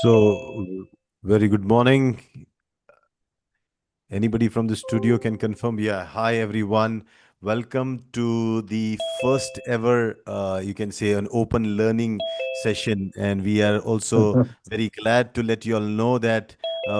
So, very good morning. Anybody from the studio can confirm. Yeah. Hi, everyone. Welcome to the first ever, you can say, an open learning session. And we are also very glad to let you all know that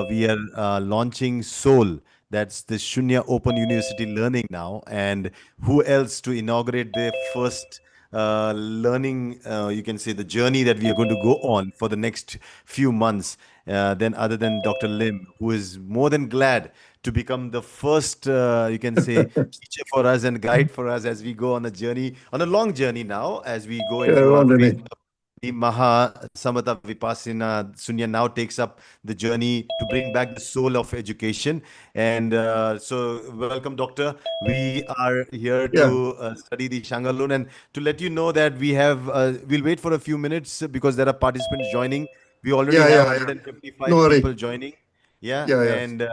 we are launching Soul. That's the Shunya Open University Learning now. And who else to inaugurate the first learning, you can say, the journey that we are going to go on for the next few months, then other than Dr. Lim, who is more than glad to become the first, you can say, teacher for us and guide for us as we go on a journey, on a long journey now, as we go Yeah, into our phase Rodney. of the Maha Samatha Vipassana. Sunya now takes up the journey to bring back the soul of education. And so, welcome, Doctor. We are here Yeah, to study the Shanghalon, and to let you know that we'll wait for a few minutes because there are participants joining. We already yeah, have yeah, yeah. No 155 worry. people joining. Yeah, Yeah, yeah, and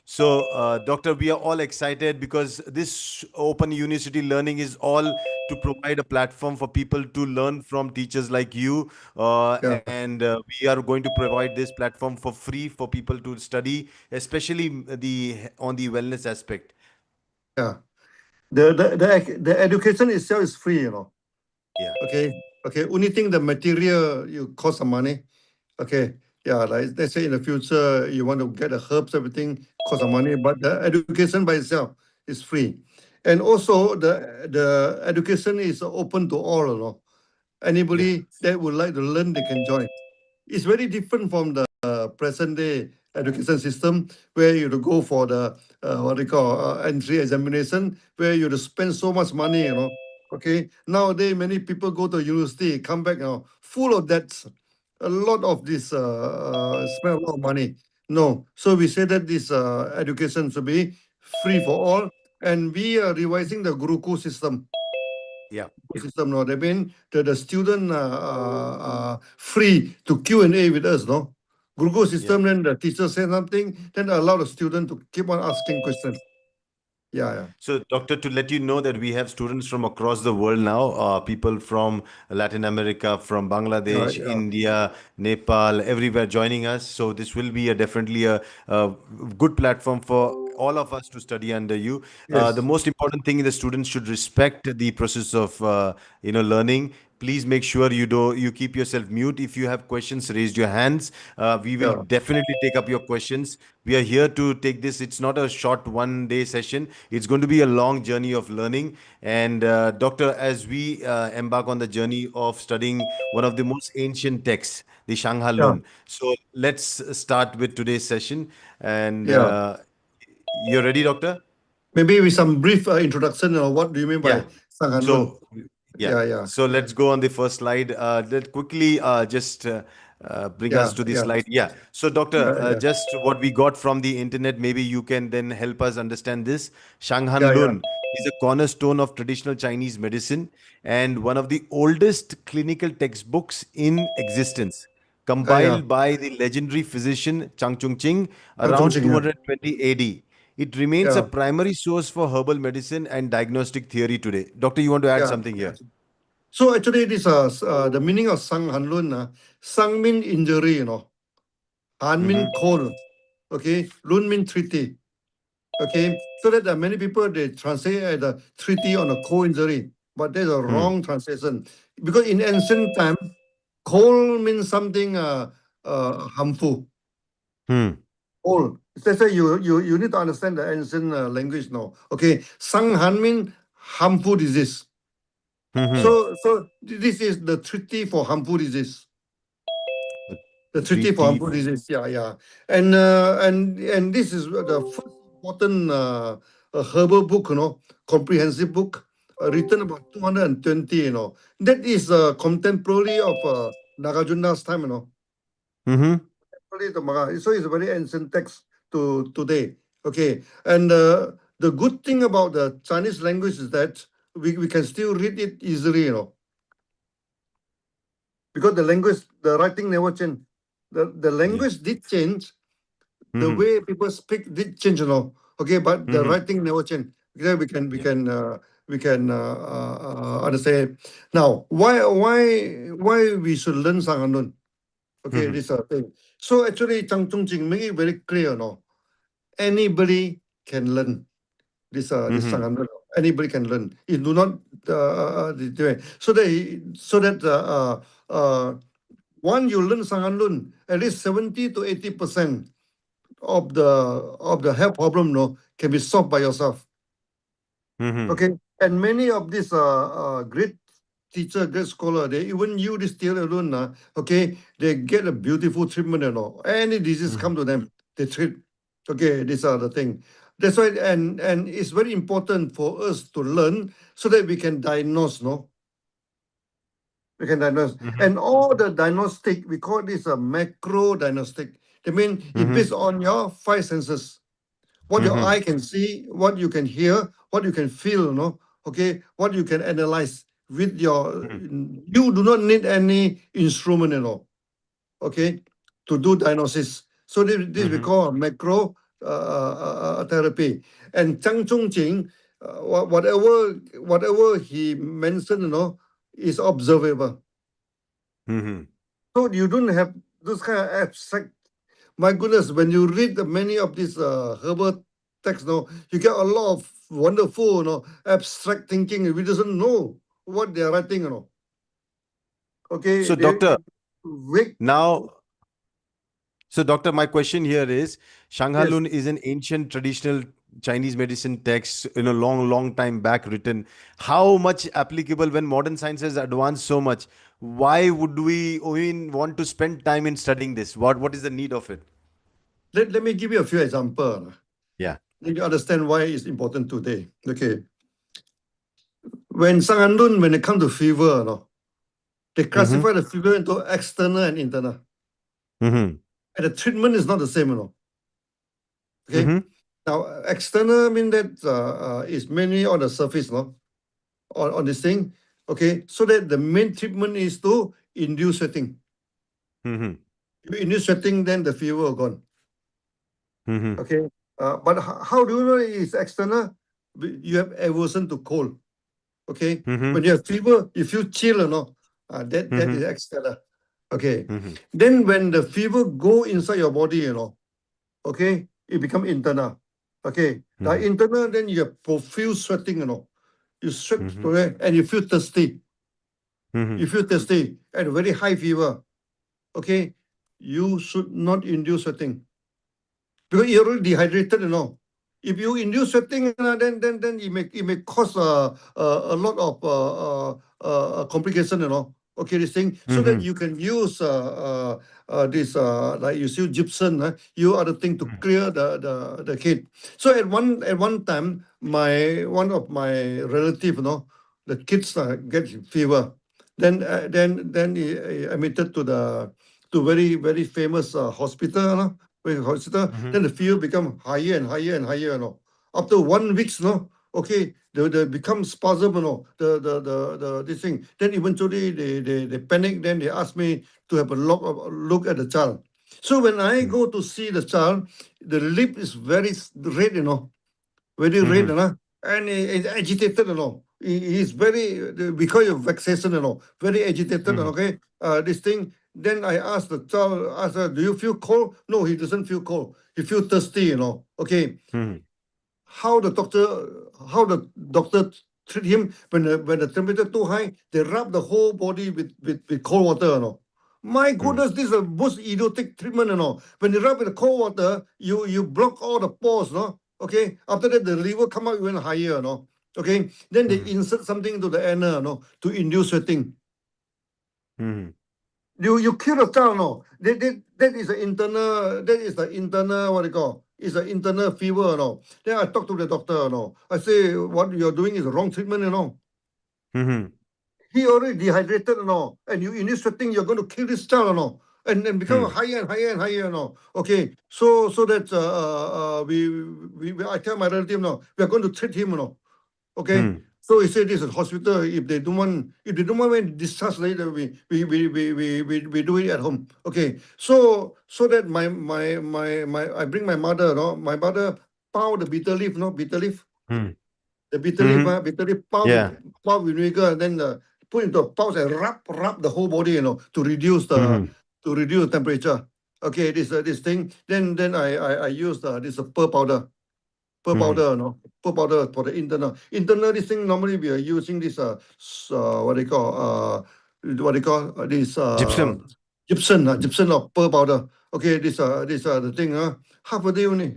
so, Doctor, we are all excited because this open university learning is all to provide a platform for people to learn from teachers like you. yeah, And we are going to provide this platform for free for people to study, especially the on the wellness aspect. yeah. The education itself is free, Yeah. Okay, okay. Only thing the material you cost some money. Okay, yeah. Like let's say in the future you want to get the herbs, everything cost some money, but the education by itself is free, and also the education is open to all, Yeah. Anybody that would like to learn, they can join. It's very different from the present day education system where you to go for the what they call entry examination where you to spend so much money, Okay, nowadays many people go to university, come back now full of debts. A lot of this spend a lot of money. No, so we say that this education should be free for all, and we are revising the Gurukul system Yeah. system. No, that mean the student free to Q&A with us. No, Google Yeah. system. Then the teacher say something, then allow the student to keep on asking questions. Yeah, yeah, So, Doctor, to let you know that we have students from across the world now, people from Latin America, from yeah, Bangladesh, yeah. India, Nepal, everywhere joining us. So, this will be definitely a good platform for all of us to study under you. The Yes. most important thing is the students should respect the process of learning. Please make sure you keep yourself mute. If you have questions, raise your hands. We will Yeah, definitely take up your questions. We are here to take this. It's not a short 1 day session. It's going to be a long journey of learning. And Doctor, as we embark on the journey of studying one of the most ancient texts, the yeah, Shanghalon. So let's start with today's session. And yeah. you're ready, Doctor? Maybe with some brief introduction. What do you mean by Yeah. Shang Han Lun? So, yeah. Yeah, yeah, So let's go on the first slide. Let quickly just bring us yeah, to the yeah, slide. Yeah. So, Doctor, yeah, just what we got from the internet, maybe you can then help us understand this. Shang Han yeah, yeah, Lun is a cornerstone of traditional Chinese medicine and one of the oldest clinical textbooks in existence, yeah. compiled by the legendary physician Chang Chung Ching Ang Chung around Ching, yeah, 220 AD. It remains a yeah, primary source for herbal medicine and diagnostic theory today. Doctor, you want to add yeah. something here? So actually, this the meaning of Sang Han Lun. Sang mean injury, Han Mm-hmm. mean cold. Okay, Lun mean treaty. Okay, so that many people they translate the treaty on a cold injury, but there's a Hmm. wrong translation because in ancient time, cold means something harmful. Hmm. Cold. That's why you need to understand the ancient language now. Okay, Sang Han mean harmful disease. Hmm. So this is the treaty for harmful disease. The Treaty for Treaty. Harmful Disease. Yeah, yeah. And this is the first important herbal book, comprehensive book, written about 220, That is contemporary of Nagarjuna's time, Hmm. So it's a very ancient text to today. Okay. And the good thing about the Chinese language is that we can still read it easily, because the language, the writing never changed. The Yeah. language did change, the Hmm. way people speak did change, Okay, but the Hmm. writing never changed. Okay, we can we Yeah. can uh, we can understand. Now, why we should learn Shanghalun? Okay, Mhm. this thing. So actually, Chang Chung Jing make it very clear, no? Anybody can learn this Mhm. Shang Han Lun. Anybody can learn. It do not so that one you learn Shang Han Lun, at least 70 to 80% of the health problem, no, can be solved by yourself. Mhm. Okay, and many of these great teacher, great scholar, they even use this theory alone. Okay, they get a beautiful treatment and all. Any disease come Mhm. to them, they treat. Okay, these are the thing. That's why, and it's very important for us to learn so that we can diagnose. No, we can diagnose, Mhm. and all the diagnostic we call this a macro diagnostic. That means it Mhm. based on your five senses, what your Mhm. eye can see, what you can hear, what you can feel, no? Okay, what you can analyze with your, Mhm. you do not need any instrument at all, okay, to do diagnosis. So this we Mhm. call a macro therapy. And Zhang Zhongjing, whatever he mentioned, is observable. Mhm. So you don't have those kind of abstract. My goodness, when you read the many of these herbal texts, no, you get a lot of wonderful, abstract thinking. We doesn't know what they are writing, Okay, So, they doctor, wake. now, so doctor, my question here is, Yes. Shanghalon is an ancient traditional Chinese medicine text in a long, long time back written. How much applicable when modern science has advanced so much? Why would we even want to spend time in studying this? What is the need of it? Let me give you a few examples. Yeah. Let you understand why it's important today. Okay. When Shang Han Lun, when it comes to fever, they Mm-hmm. classify the fever into external and internal. Mm-hmm. And the treatment is not the same, Okay. Mm-hmm. Now, external mean that is mainly on the surface, on this thing. Okay, so that the main treatment is to induce sweating. Mm-hmm. You induce sweating, then the fever will gone. Mm-hmm. Okay, but how do you know it's external? You have aversion to cold. Okay, Mm-hmm. when you have fever, you feel chill, that is Mm-hmm. external. Okay, Mm-hmm. then when the fever go inside your body, okay, it become internal. Okay, the Mm-hmm. internal, then you have profuse sweating, you sweat, Mm-hmm. okay, and you feel thirsty. Mm-hmm. You feel thirsty and very high fever. Okay, you should not induce sweating because you're already dehydrated. If you induce sweating, then it may cause a lot of complication. Okay, this thing so that Mm-hmm. you can use this like you use gypsum, you other thing to clear the heat. So at one time, my one of my relative, the kids get fever. Then he admitted to very very famous hospital. Hospital, Mm-hmm. then the fever become higher and higher and higher. After 1 week, okay, they become spasm, the this thing. Then eventually they panic. Then they ask me to have a look at the child. So when I go to see the child, the lip is very red, very red, Mm-hmm. and he is agitated, He is very, because of vexation, very agitated, Mm-hmm. okay? This thing. Then I asked the child, do you feel cold? No, he doesn't feel cold. He feels thirsty, Okay. Mm-hmm. How the doctor treat him when the temperature too high, they rub the whole body with cold water, My Mm-hmm. goodness, this is a most idiotic treatment, When you rub with the cold water, you block all the pores, Okay. After that, the liver come out even higher, Okay. Then they Mm-hmm. insert something into the anal, to induce sweating. Mm-hmm. You kill the child, no? That is the internal, what they call, is the internal fever, Then I talk to the doctor, I say, what you're doing is the wrong treatment, Mm-hmm. He already dehydrated, And you induce sweating, you're going to kill this child, And become Mm-hmm. higher and higher and higher, Okay, so that I tell my relative, we are going to treat him, Okay. Mm-hmm. So he said this is hospital. If they don't want me to discharge later, we do it at home. Okay. So that I bring my mother, my mother pound the bitter leaf, bitter leaf. The bitter leaf, Mm-hmm. bitter leaf pound Yeah. pound with vinegar, and then put into a pouch and rub the whole body, to reduce the Mm-hmm. to reduce the temperature. Okay, this thing. Then I use this pearl powder. Per Mm-hmm. powder, no, per powder for the internal. Internal this thing normally we are using this what they call what they call this Gypsum. gypsum or per powder. Okay, this the thing half a day only.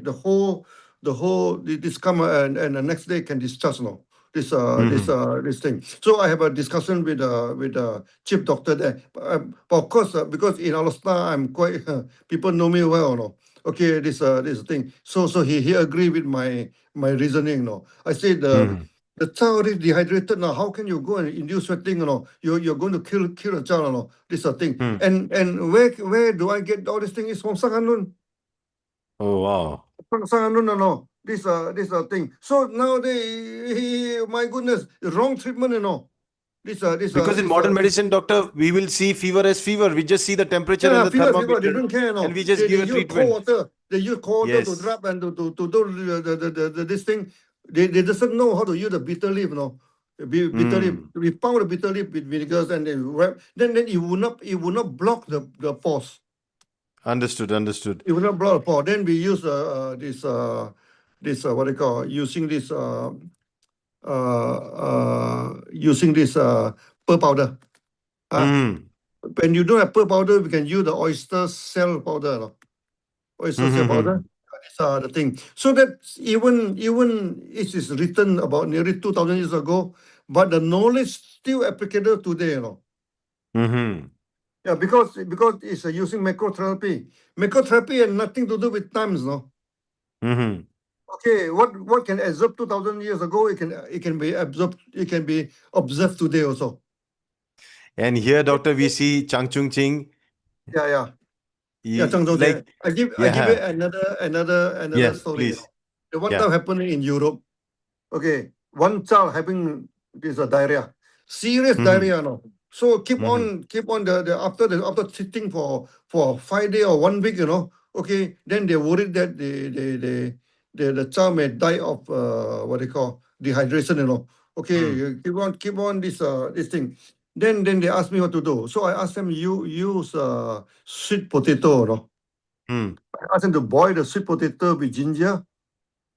This come and the next day can discharge no. Mm-hmm. This thing. So I have a discussion with the chief doctor there. But of course, because in Alasta I'm quite people know me well, no. Okay, this thing. So he agreed with my reasoning. No, I said Mm-hmm. the child is dehydrated now. How can you go and induce sweating? No, you're going to kill a child. No, this thing. Mm. And where do I get all this thing? Is from Shang Han Lun. Oh, wow. Shang Han Lun, no. This thing. So now my goodness, wrong treatment. You know. Because in modern This. medicine, doctor, we will see fever as fever. We just see the temperature Yeah, and the fever. They thermometer don't care, and no. we just They give a use cold treatment. water. They use cold water to Yes. drop and to do this thing. They doesn't know how to use the bitter leaf, no. Bitter leaf. Mm. We pound the bitter leaf with vinegars and they wrap. Then it will not block the pores. Understood. Understood. It will not block the pore. Then we use this what they call using this using this pearl powder. Ah, Mm. when you don't have pearl powder, we can use the oyster cell powder. No? Oyster cell Mm-hmm. powder. These are the thing. So that even it is written about nearly 2,000 years ago, but the knowledge still applicable today. Mm-hmm. Yeah, because it's using macrotherapy. Macrotherapy has nothing to do with times, no. Mm-hmm. Okay, what can absorb 2,000 years ago, it can be absorbed, it can be observed today also. And here, doctor, we see Chang Chung Ching. Yeah, yeah. Yeah, Zhang Zhongjian. Like, I give you yeah. another Yeah, story. please. The one Yeah. time happening in Europe. Okay, one child having this diarrhea, serious Mm-hmm. diarrhea, no. So Mm-hmm. keep on after sitting for 5 days or 1 week, you know. Okay, then they worried that the child may die of what they call dehydration, you know. Okay, Mm. you keep on this thing. Then they asked me what to do. So I asked them, you use sweet potato, you know. Mm. I asked them to boil the sweet potato with ginger.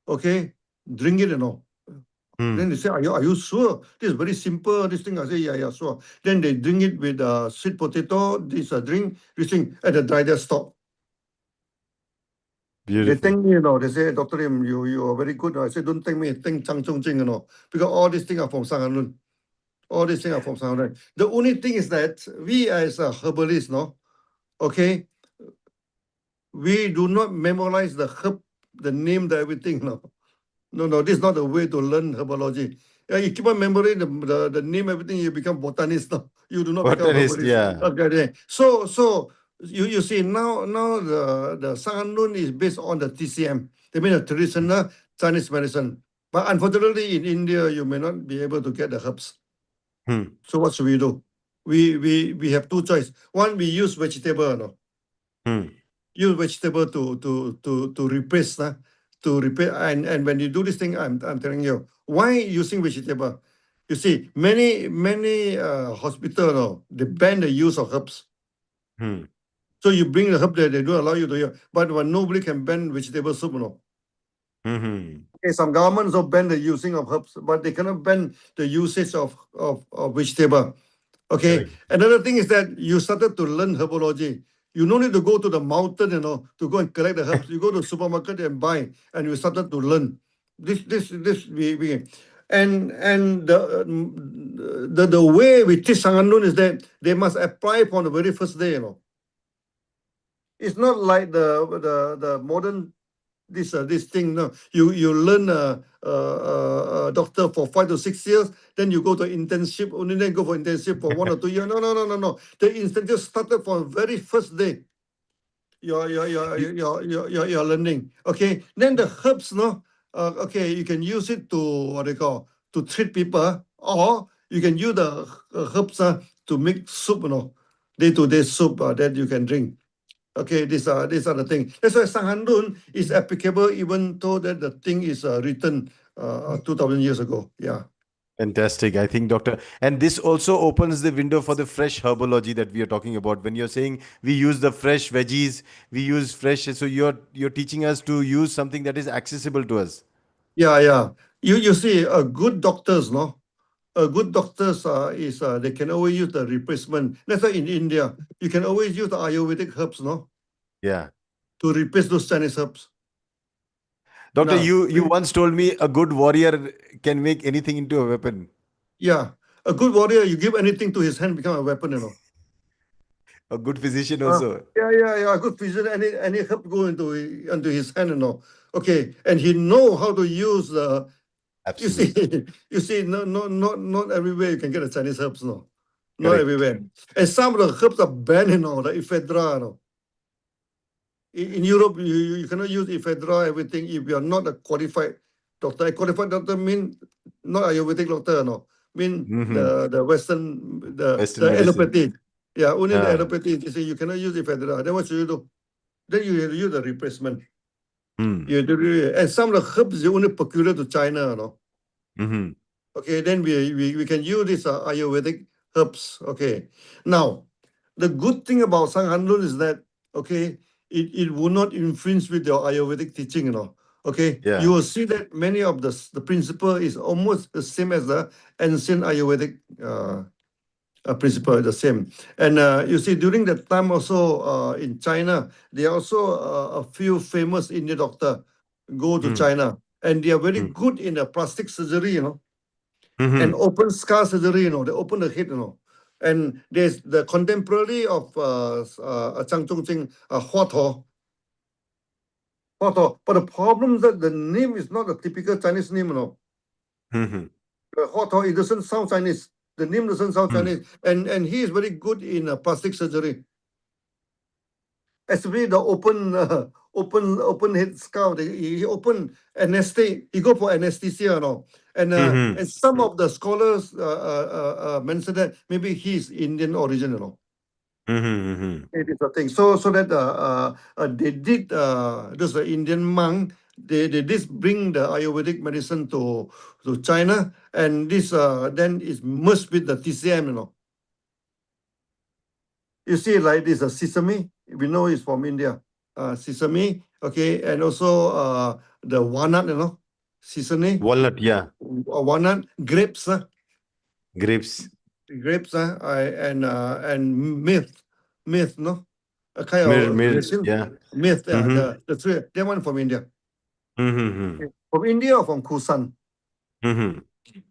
Okay, drink it, you know. Then Mm. they say, are you sure? This is very simple. This thing, I say, yeah, sure. Then they drink it with sweet potato, this drink, this thing, and the dry there stop. They Beautiful. thank me, you know. They say, Dr. Lim, you are very good. I say, don't thank me, thank Chang Chung Ching, you know. Because all these things are from Shang Han Lun. All these things are from Shang Han Lun. The only thing is that we as a herbalist, no, okay, we do not memorize the herb, the name, the everything, no. No, this is not the way to learn herbology. Yeah, you keep on remembering the name, everything, you become botanist. No? You do not become Botanist, herbalist. yeah. Okay. So you see now the Shanghalon is based on the TCM. They mean the traditional Chinese medicine. But unfortunately in India you may not be able to get the herbs. Hmm. So what should we do? We have two choice. One, we use vegetable, no? Hmm. Use vegetable to replace to repair and when you do this thing I'm telling you why using vegetable. You see many hospital no, they ban the use of herbs. Hmm. So you bring the herb there, they don't allow you to use, but when nobody can ban vegetable soup, no. Hmm. Okay, some governments also ban the using of herbs, but they cannot ban the usage of vegetable. Okay. Correct. Another thing is that you started to learn herbology. You don't need to go to the mountain, you know, to go and collect the herbs. You go to the supermarket and buy, and you started to learn. This we and the way we teach Sanganun is that they must apply from the very first day, you know. It's not like the modern this thing. No, you learn doctor for 5 to 6 years, then you go to internship, only then go for internship for 1 or 2 years. No. The internship started from very first day. You- You're learning. Okay, then the herbs, no. Okay, you can use it to what they call to treat people, or you can use the herbs to make soup, you know, day-to-day soup that you can drink. Okay, these are the things. That's why Shanghandun is applicable even though that the thing is written 2,000 years ago. Yeah. Fantastic. I think, Doctor. And this also opens the window for the fresh herbology that we are talking about. When you're saying we use the fresh veggies, we use fresh. So you're teaching us to use something that is accessible to us. Yeah, yeah. You see, a good doctors, no? A good doctors is they can always use the replacement. That's why in India, you can always use the Ayurvedic herbs, no, Yeah. to replace those Chinese herbs. Doctor, Now, you once told me a good warrior can make anything into a weapon. yeah, a good warrior, you give anything to his hand, become a weapon, you know. A good physician also. Yeah, yeah, yeah. A good physician, any herb go into his hand, you know. Okay, and he know how to use the. You see, Absolutely. you see, not everywhere you can get the Chinese herbs, no, not Correct. everywhere. And some of the herbs are banned, you know, like ephedra, you know. In Europe, you cannot use ephedra, everything, if you are not a qualified doctor. A qualified doctor mean not Ayurvedic doctor, no. Mean Hmm. the Western, Western the medicine. allopathy. Yeah, only the Ah. allopathy. You say you cannot use ephedra. Then what should you do? Then you have to use the replacement. Hmm. You have to and some of the herbs are only peculiar to China, you know. Hmm. Okay, then we can use these Ayurvedic herbs. Okay. Now, the good thing about Shang Han Lun is that, okay, it will not infringe with your Ayurvedic teaching, you know. Okay, you Yeah. will see that many of the principle is almost the same as the ancient Ayurvedic principle, the same. And you see, during that time also in China, there are also a few famous Indian doctor go to Hmm. China, and they are very Hmm. good in the plastic surgery, you know, and Hmm. open scar surgery, you know, they open the head, you know. And there's the contemporary of Zhang Zhongjing, Hua To. Hua To. But the problem is that the name is not a typical Chinese name, you know. Hmm. Hua To, it doesn't sound Chinese. The name doesn't sound Hmm. Chinese. And he is very good in plastic surgery, especially the open head scar. He open anesthesia. He go for anesthesia, you know. Hmm. And some of the scholars mentioned that maybe he's Indian origin, you know. Hmm. It is a thing. So that they did this Indian monk. They did bring the Ayurvedic medicine to China, and this then is merged with the TCM. You know, you see like this sesame. We know it's from India. Sesame, okay, and also the walnut. You know, sesame, Walnut. Yeah. walnut, grapes. Grapes. Grapes. And myth. No, a kind of Mir. resin. Yeah. Myth. Hmm. The three. That one from India. Hmm. From India or from Kusan? Hmm.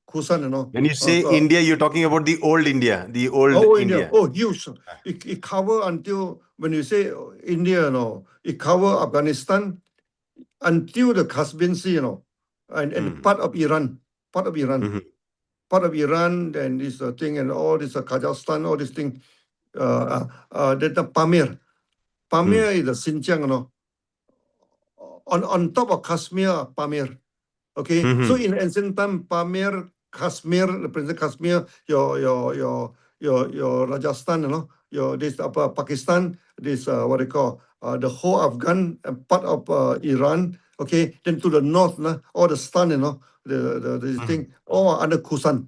Kusan, you know. When you say India, you're talking about the old India, the old Oh, India. India. Oh, huge. It cover until when you say India, you know, it cover Afghanistan until the Caspian Sea, you know, and Hmm. part of Iran, part of Iran, Hmm. part of Iran, and this thing and all this Kazakhstan, all this thing. That the Pamir, Hmm. Pamir is the Xinjiang, you know, on top of Kashmir, Pamir. Okay, so Hmm. in ancient time, Pamir, Kashmir, the present Kashmir, your Rajasthan, you know, your this Pakistan, this what they call the whole Afghan and part of Iran. Okay, then to the north, all the stan, you know, the this Hmm. thing, all under Kusan.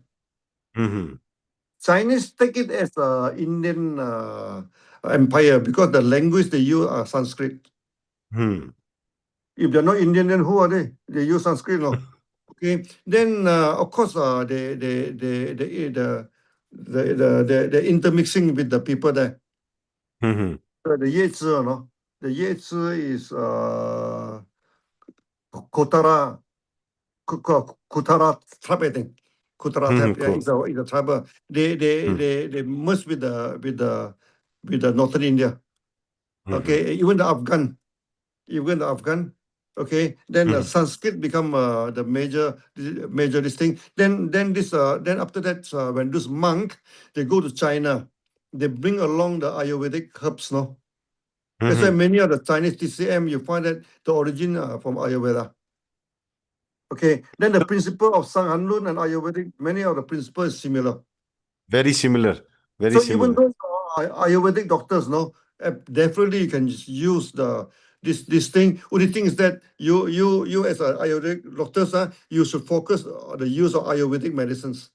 Hmm. Chinese take it as a Indian empire because the language they use are Sanskrit. Hmm. If they're not Indian, then who are they? They use Sanskrit, no? Okay. Then of course the intermixing with the people there. Hmm. So the Yezi, no? The Yezi is Kotara Kutara tribe, I think. Kutara Hmm. tribe, yeah, Cool. is a tribe. Hmm. They merge with the northern India. Hmm. Okay, even the Afghan. Even the Afghan. Okay, then Hmm. Sanskrit become the major this thing. Then after that, when this monk they go to China, they bring along the Ayurvedic herbs. No, that's why Hmm. many of the Chinese TCM you find that the origin from Ayurveda. Okay, then the principle of Shang Han Lun and Ayurvedic, many of the principles is similar. Very similar. Very So even similar. those Ayurvedic doctors, no, definitely you can just use this thing. Only thing is that you as a Ayurvedic doctors, you should focus on the use of Ayurvedic medicines.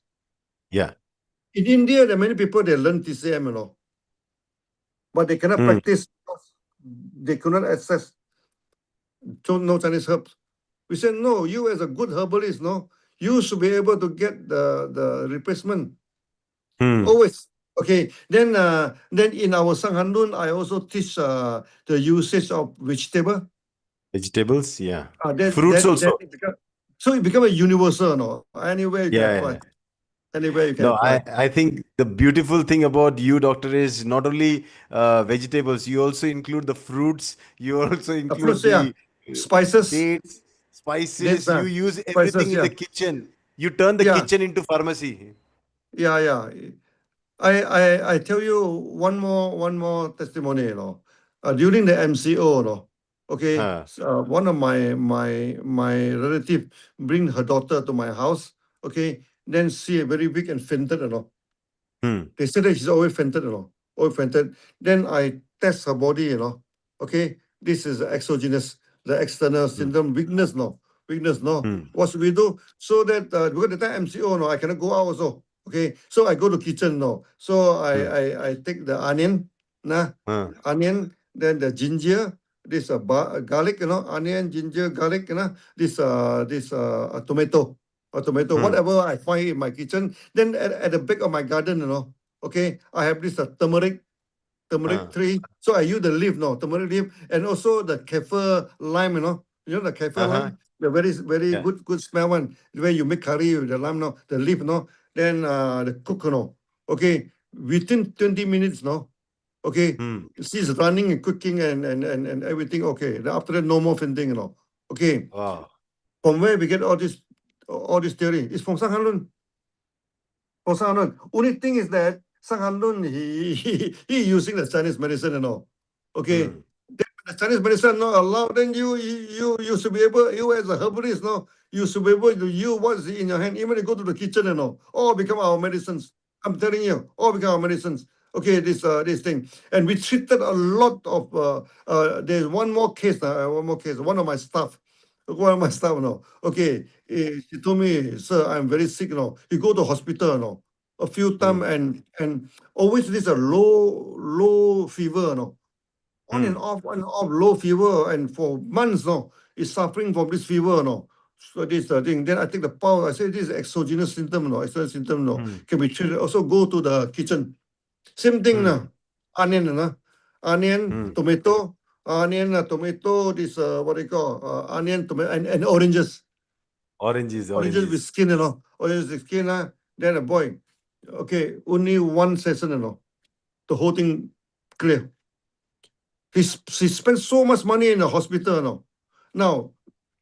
Yeah. In India, there are many people they learn TCM, but they cannot Hmm. practice because they cannot access no Chinese herbs. We said no. You as a good herbalist, you should be able to get the replacement Hmm. always. Okay. Then in our Shang Han Lun, I also teach the usage of vegetable. Vegetables. Yeah. Then Fruits then then also. it become so it become a universal, anywhere you can Yeah. apply. Yeah. Anywhere you can No, apply. I think the beautiful thing about you, doctor, is not only vegetables, you also include the fruits, you also include Fruits, yeah. the uh, Spices, dates, dates, spices, you use spices, everything in yeah. the kitchen. You turn the Yeah, kitchen into pharmacy. yeah. I tell you one more testimony, during the MCO, okay, Huh. one of my relative bring her daughter to my house, okay, then she very weak and fainted, Hmm. They said that she's always fainted, always fainted. Then I test her body, okay, this is exogenous, the external Hmm. syndrome, weakness, no, weakness, no. Hmm. What should we do? So that because the time MCO, no, I cannot go out also. Okay, so I go to kitchen, no. So Hmm. I take the onion, Huh. onion, then the ginger, this garlic, onion, ginger, garlic, tomato, Hmm. whatever I find in my kitchen. Then at the back of my garden, okay, I have this turmeric Huh. tree. So I use the leaf, no, turmeric leaf, and also the kaffir lime, the kaffir Uh-huh. lime, the very Yeah. good smell one, where you make curry with the lime, no, the leaf, no, then the cook, okay, within 20 minutes, no, okay, Hmm. she's running and cooking and everything, okay. Then after that, no more fainting, okay. Wow. From where we get all this theory? It's from Sang Han. For Shang Han. Only thing is that Shang Han Lun, he using the Chinese medicine and all. Okay. Hmm. Then when the Chinese medicine not allowed, then you should be able, you as a herbalist, no, you should be able to use what's in your hand, even you go to the kitchen and all become our medicines. I'm telling you, all become our medicines. Okay, this thing. And we treated a lot of there's one of my staff. One of my staff, okay, she told me, sir, I'm very sick, You go to hospital, a few times Hmm. and always this a low fever, Hmm. on and off, low fever, and for months, is suffering from this fever, So this thing. Then I take the power. I say this is exogenous symptom, exogenous symptom, Hmm. can be treated. Also go to the kitchen. Same thing, Hmm. onion, onion, Hmm. tomato. This what they call onion, tomato, and oranges. Oranges, Oranges with oranges. skin, Oranges with skin, then a boy. Okay, only one session, the whole thing clear. He spent so much money in the hospital, Now,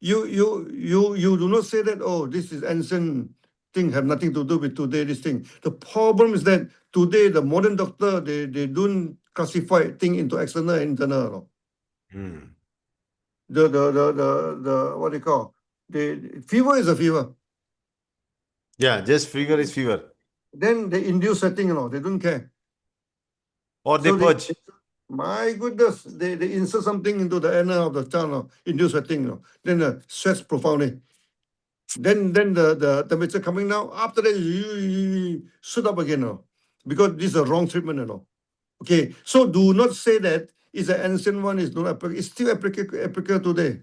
you do not say that, oh, this is ancient thing, have nothing to do with today, this thing. The problem is that today the modern doctor, they don't classify thing into external and internal, Hmm. The what they call, the fever is a fever. Yeah, just fever is fever. Then they induce setting, they don't care. Or they So they, purge. my goodness, they insert something into the anal of the child, induce sweating, then the sweats profoundly. Then the temperature coming down. After that, you shoot up again, because this is a wrong treatment, Okay, so do not say that it's an ancient one, it's not applicable. It's still applicable today.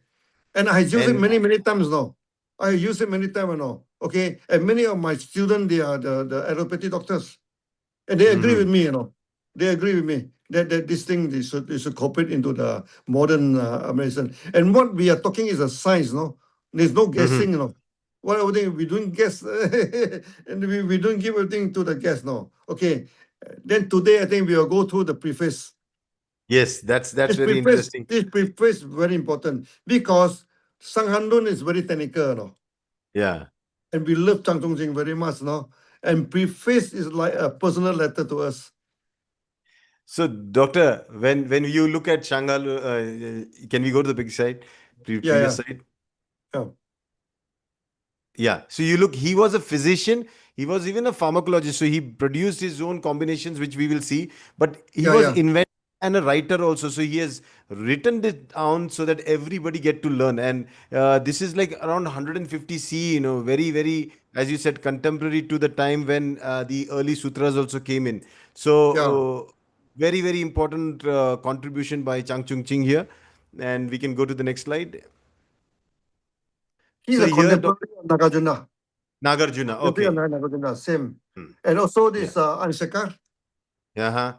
And I use it And many times now. I use it many times now. Okay, and many of my students, they are the allopathy doctors. And they agree with mhm. me, They agree with me that this thing they should cooperate into the modern medicine. And what we are talking is a science, There's no Mhm. guessing, What everything we don't guess, and we don't give everything to the guess, Okay. Then today I think we will go through the preface. Yes, that's This very preface, interesting. this preface is very important because Sang Han Lun is very technical, Yeah. And we love Chang Chong Jing very much, And preface is like a personal letter to us. So, doctor, when you look at Shanghai, can we go to the big side, Yeah, previous yeah. side? Yeah, Yeah. So you look, he was a physician. He was even a pharmacologist. So he produced his own combinations, which we will see. But he yeah, was yeah. invented. and a writer also, so he has written it down so that everybody get to learn. And this is like around 150 C, very very, as you said, contemporary to the time when the early sutras also came in. So Yeah. very very important contribution by Chang Chung Ching here. And we can go to the next slide. He's So a here contemporary of Nagarjuna. Nagarjuna, Contemporary of okay. Nagarjuna, same. Hmm. And also Yeah. this Anshaka. Uh-huh.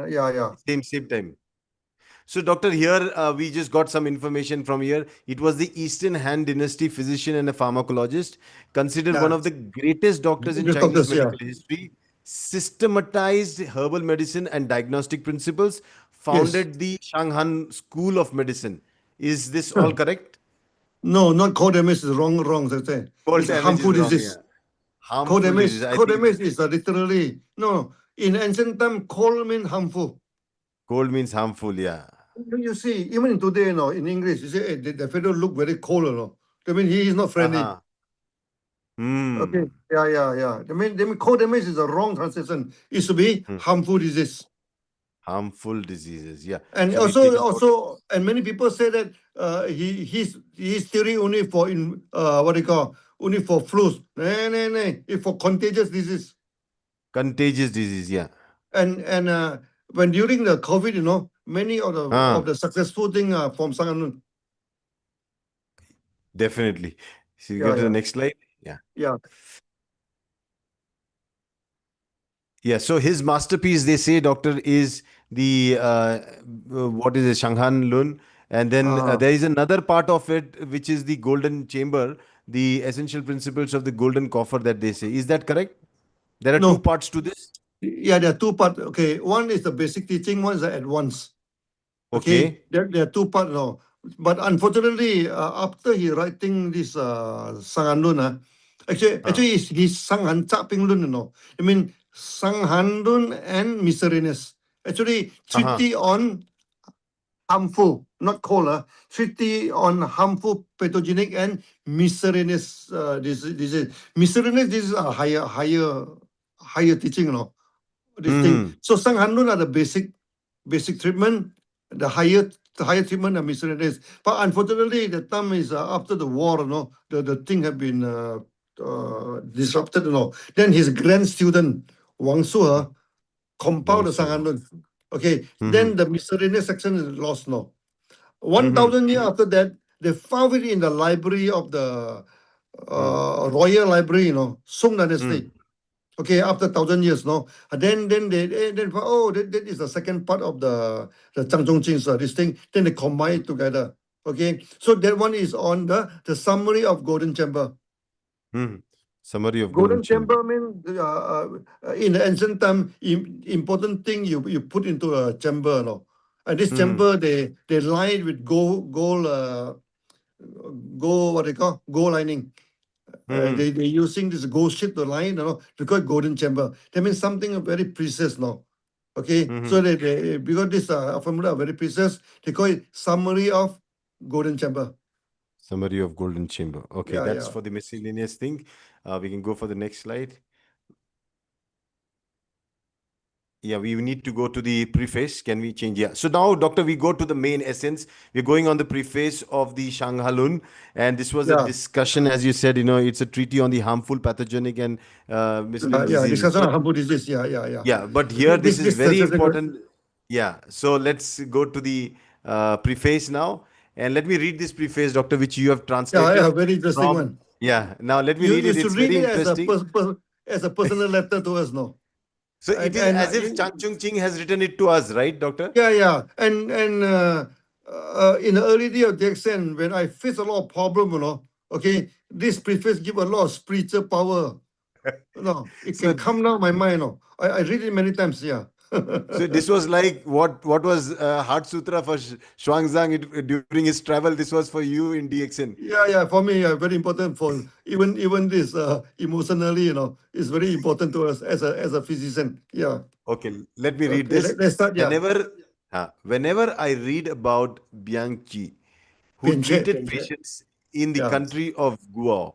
Yeah, yeah. Same time. So, doctor, here we just got some information from here. It was the Eastern Han Dynasty physician and a pharmacologist, considered one Yeah. of the greatest doctors in Just Chinese doctors, yeah. medical history, systematized herbal medicine and diagnostic principles, Yes. founded the Shang Han School of Medicine. Is this all correct? No, not cold damage is wrong. They say. Cold It's a damage harmful is wrong, yeah. disease. Harmful disease. I Cold think damage is literally no. In ancient time, cold means harmful. cold means harmful, yeah. You see, even today, in English, you say, hey, the fellow look very cold, I mean, he is not friendly. Uh-huh. Hmm. Okay. Yeah. I mean, cold damage is a wrong translation. It should be Hmm. harmful disease. Harmful diseases, yeah. And So we've taken cold. and many people say that his theory only for in what do you call only for flus. No. It's for contagious disease. Contagious disease, yeah. And when during the COVID, many of Ah. the successful thing from Shang Han Lun. Definitely. So you go Yeah, to the yeah, next slide. Yeah. yeah. Yeah. So his masterpiece, they say, doctor, is the what is it, Shang Han Lun. And then Uh, there is another part of it, which is the golden chamber, the essential principles of the golden coffer that they say. Is that correct? There are two no, parts to this. yeah, there are two parts. Okay, one is the basic teaching, one is the advanced. Okay, Okay. there are two parts now. But unfortunately, after he writing this Sang Han Lun, Uh, actually he's Sang Han Cha Ping Lun, I mean Sang Han Lun and miscellaneous. Actually, uh-huh. treaty on harmful, not cold, treaty on harmful pathogenic and miscellaneous disease. Miscellaneous diseases are higher teaching, this thing. Hmm. So Sang Han Lun are the basic treatment, the higher treatment are miscellaneous. But unfortunately, the time is after the war, the thing have been disrupted, Then his grandstudent Wang Su compiled the Wangsu. Sang Han Lun. Okay, Mm-hmm. then the miscellaneous section is lost now. Mm-hmm. 1,000 years after that, they found it in the library of the Mm. Royal Library, Song Mm. Dynasty. Okay, after 1,000 years, no. Then then oh, that is the second part of the Zhang Zhongqing's this thing. Then they combine it together. Okay, so that one is on the summary of Golden Chamber. Mm. Summary of golden Golden chamber. Chamber means in the ancient time, important thing you put into a chamber, no. And this Mm. chamber they line it with gold what they call gold lining. Mm-hmm. They using this gold sheet to line, because golden chamber. That means something very precious, no. Okay, so Mm-hmm. they because this formula are very precious, they call it summary of golden chamber. Summary of golden chamber. Okay, Yeah, that's yeah, for the miscellaneous thing. We can go for the next slide. Yeah, we need to go to the preface. Can we change? Yeah. So now, doctor, we go to the main essence. We're going on the preface of the Shanghalon, and this was a yeah, discussion, as you said. It's a treaty on the harmful, pathogenic, and miscellaneous yeah. diseases. Discussion But on harmful disease. Yeah. yeah, but here this is This very suggestion. important. Yeah. So let's go to the preface now, and let me read this preface, doctor, which you have Yeah, translated very interesting from. one. Yeah. Now let me You read you it. should It's read very it as a interesting. as a personal letter to us, no. So it And is and as if Chang Chung Ching has written it to us, right, doctor? yeah. And in the early day of the accent, when I face a lot of problem, okay, this preface give a lot of spiritual power. It can So, come down my mind. I read it many times. Yeah. so this was like what was Heart Sutra for Xuanzang during his travel. This was for you in DXN. Yeah. For me, very important for even this emotionally. It's very important to us as a physician. Yeah. Okay, let me read Okay. this. Let's start. Yeah. Whenever I read about Bianchi, who Pianche, treated pianche. patients in the Yeah. country of Guo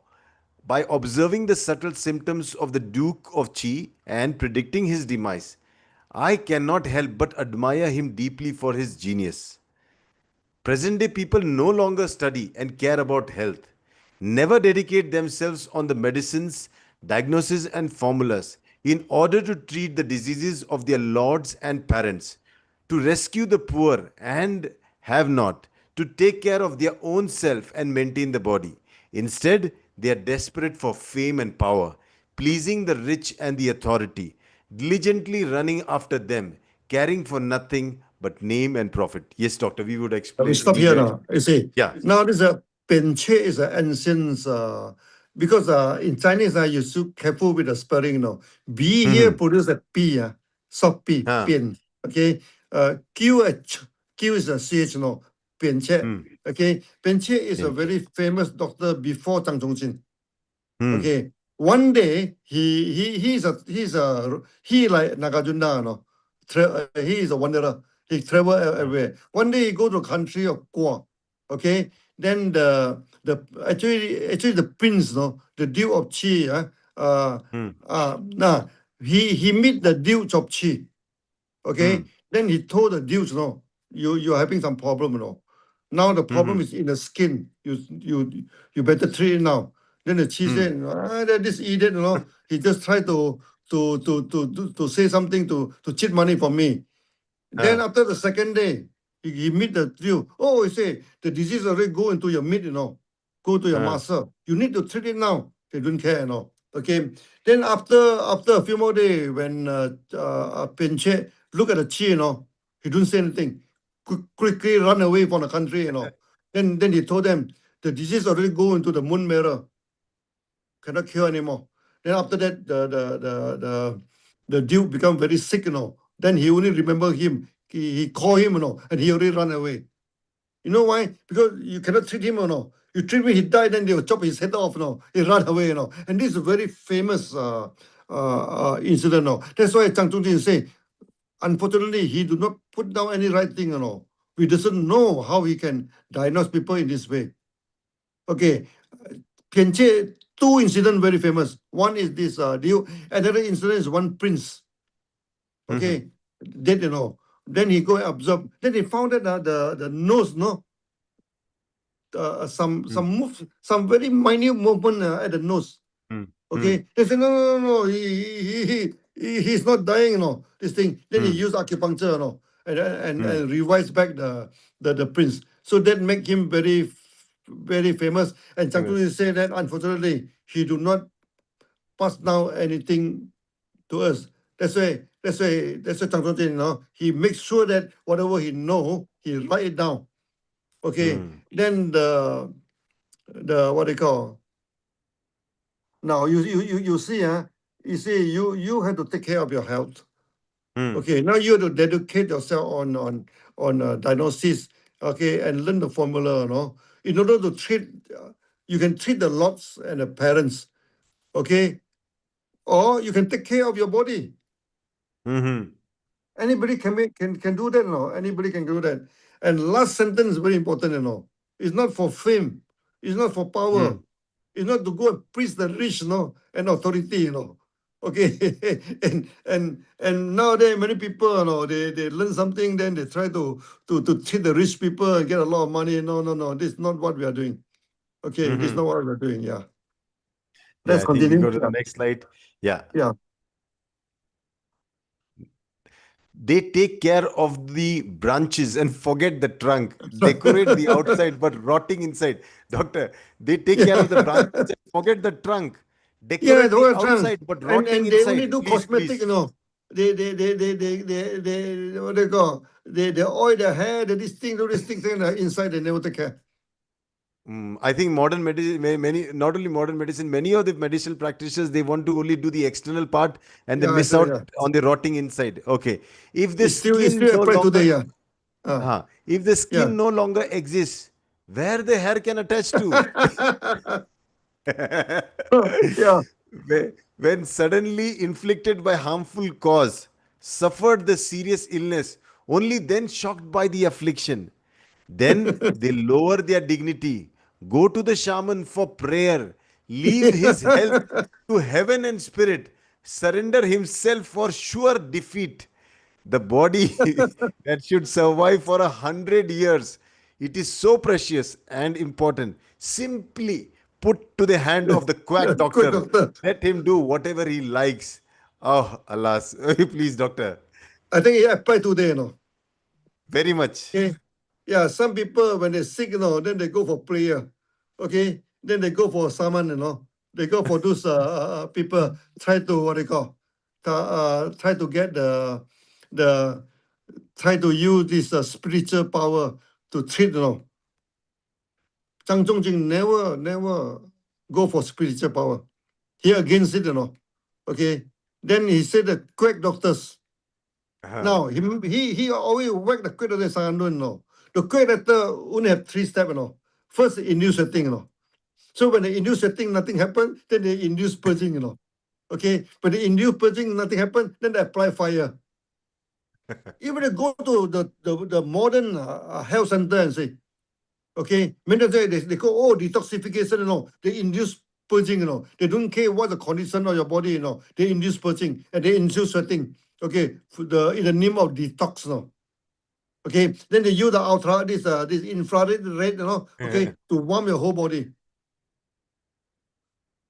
by observing the subtle symptoms of the Duke of Qi and predicting his demise, I cannot help but admire him deeply for his genius. Present day people no longer study and care about health, never dedicate themselves on the medicines, diagnoses, and formulas in order to treat the diseases of their lords and parents, to rescue the poor and have not, to take care of their own self and maintain the body. Instead, they are desperate for fame and power, pleasing the rich and the authority, diligently running after them, caring for nothing but name and profit. Yes, doctor, we would We explain. stop We here were, now. You see, yeah. now this a 扁鹊 is an ancient because in Chinese you should careful with the spelling. No, B here Hmm. produce a P soft P Huh. 扁. Okay, Q Q is a CH no 扁鹊. Hmm. Okay, 扁鹊 is a Pinche. very famous doctor before Zhang Zhongjin. Hmm. Okay, one day he like Nagarjuna, no, he is a wanderer. He travel everywhere. One day he go to country of Guo. Okay, then the actually the prince, no, the Duke of Qi, Hmm. nah, he meet the Duke of Qi. Hmm. Okay, then he told the Duke, no, you're having some problem, no. Now the problem Hmm. is in the skin. You better treat it now. Then the Qi Hmm. said, this idiot, he just tried to say something to cheat money from me. Then Huh. after the second day, he meet the Duke. Oh, he say the disease already go into your meat, go to your Huh. muscle. You need to treat it now. They don't care, Okay. Then after a few more days, when Pinche look at the Qi, he don't say anything. Quickly run away from the country, Then he told them the disease already go into the moon mirror, cannot cure anymore. Then after that, the Duke become very sick, Then he only remember him. He call him, and he already run away. You know why? Because you cannot treat him, You treat him, he died, then they will chop his head off, He run away, And this is a very famous incident, That's why Zhang Zhongjin say, unfortunately, he do not put down any right thing, We doesn't know how he can diagnose people in this way. Okay, Pianche, two incidents very famous. One is this deal. Another incident is one prince. Hmm. Okay, dead, Then he go and observe. Then he found that the nose, Hmm. some very minute movement at the nose. Hmm. Hmm. Okay, they say no, he's not dying, This thing. Then he Hmm. use acupuncture, Hmm. and revise back the prince. So that make him very famous. And Chang Famous. Tzu say that unfortunately he do not pass down anything to us. That's why Chang Tzu, he makes sure that whatever he know, he write it down. Okay, Hmm. then the what they call now you see you see you have to take care of your health. Hmm. Okay, now you have to dedicate yourself on diagnosis. Okay, and learn the formula. In order to treat, you can treat the lots and the parents. Okay, or you can take care of your body. Hmm. Anybody can do that, Anybody can do that. And last sentence is very important, It's not for fame. It's not for power. Hmm. It's not to go and preach the rich, and authority, Okay. and nowadays many people, they learn something, then they try to cheat the rich people and get a lot of money. No, no, no. This is not what we are doing. Okay, this is Hmm. not what we are doing. Yeah. Yeah, Let's I think we continue. go to the Yeah. next slide. Yeah. Yeah. They take care of the branches and forget the trunk. Decorate the outside but rotting inside. Doctor, they take care of the Yeah. branches and forget the trunk. Yeah, Decorate the the whole trunk. outside but rotting And they only inside. do Please, cosmetic, please. They what they call, they oil their hair, they this thing, thing, inside they never take care. I think modern medicine, many, not only modern medicine, many of the medicinal practitioners, they want to only do the external part and they Yeah, miss actually, out yeah. on the rotting inside. Okay. If the It's skin still no applied longer, today, yeah. Uh, if the yeah. skin no longer exists, where the hair can attach to? Yeah. When suddenly inflicted by harmful cause, suffered the serious illness, only then shocked by the affliction. Then they lower their dignity, go to the shaman for prayer, leave his health to heaven and spirit, surrender himself for sure defeat. The body that should survive for 100 years. It is so precious and important. Simply put to the hand of the quack Quick, doctor. doctor. Let him do whatever he likes. Oh, alas. Please, doctor. I think it applied today, Very much. Okay. Yeah, some people when they're sick, then they go for prayer. Okay. Then they go for summon, They go for those people try to what they call, try to get the try to use this spiritual power to treat. Zhang Zhongjing never go for spiritual power. He against it. Okay. Then he said the quack doctors. Uh-huh. Now he always work the quack doctor Shang Han Lun, The quack doctor only have three steps. First induce setting. So when they induce setting, nothing happen, then they induce purging. Okay. When they induce purging, nothing happen, then they apply fire. Even they go to the modern health center and say, okay, many times they go, oh, detoxification. They induce purging. They don't care what the condition of your body. They induce purging and they induce sweating. Okay, for in the name of detox. Okay, then they use the ultra this infrared red. Okay, to warm your whole body.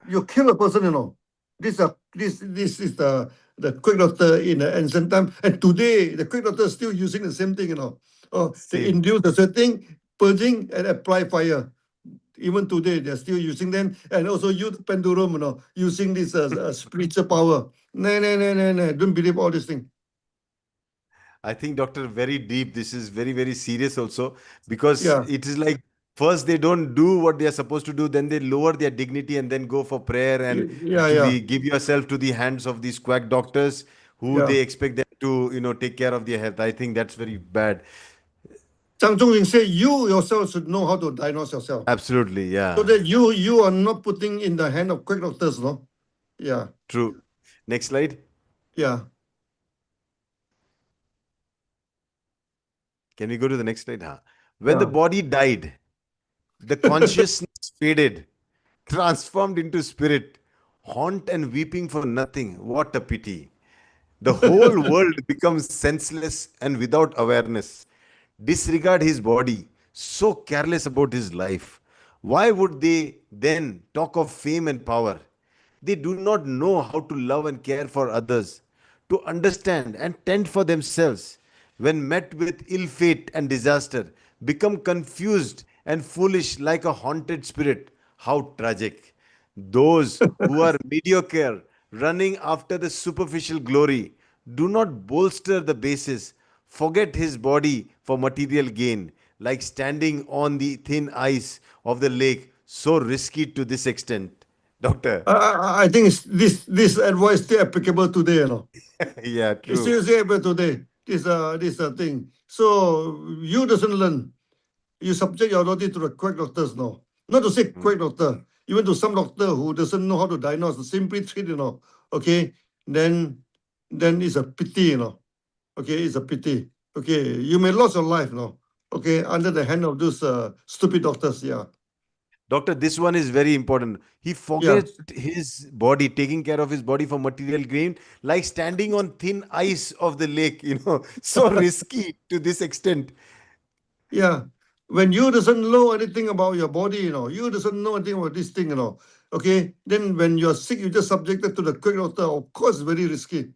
You kill a person. This is the quick doctor in the ancient time, and today the quick doctor is still using the same thing. They Same. induce the sweating, purging, and apply fire. Even today, they're still using them, and also use pendulum. Using this spiritual power. No, no, no, no, no. Don't believe all these things. I think, doctor, very deep. This is very, very serious also because Yeah, it is like first they don't do what they are supposed to do, then they lower their dignity and then go for prayer and yeah, yeah, give yourself to the hands of these quack doctors who yeah. they expect them to, take care of their health. I think that's very bad. Zhang Zhongying say you yourself should know how to diagnose yourself, Absolutely. so Yeah. that you are not putting in the hand of quick doctors. No. Yeah, True. Next slide. yeah, Can we go to the next slide? Huh? When the yeah. body died, the consciousness faded, transformed into spirit, haunt and weeping for nothing. What a pity. The whole world becomes senseless and without awareness. Disregard his body, so careless about his life. Why would they then talk of fame and power? They do not know how to love and care for others, to understand and tend for themselves. When met with ill fate and disaster, become confused and foolish like a haunted spirit. How tragic! Those who are mediocre, running after the superficial glory, do not bolster the basis, forget his body for material gain, like standing on the thin ice of the lake, so risky to this extent. Doctor. I think this advice still applicable today. Yeah, It's true. still applicable today. This thing. So you doesn't learn. You subject your body to the quack doctors. No, not to say Mm. quack doctor. Even to some doctor who doesn't know how to diagnose, simply treat. Okay, then then it's a pity. Okay, it's a pity. Okay, you may lose your life. No. Okay, under the hand of those stupid doctors. Yeah, Doctor, this one is very important. He yeah. forget his body, taking care of his body for material gain, like standing on thin ice of the lake, so risky to this extent. Yeah. When you doesn't know anything about your body, you doesn't know anything about this thing. Okay. Then when you're sick, you just subjected to the quick doctor. Of course, very risky.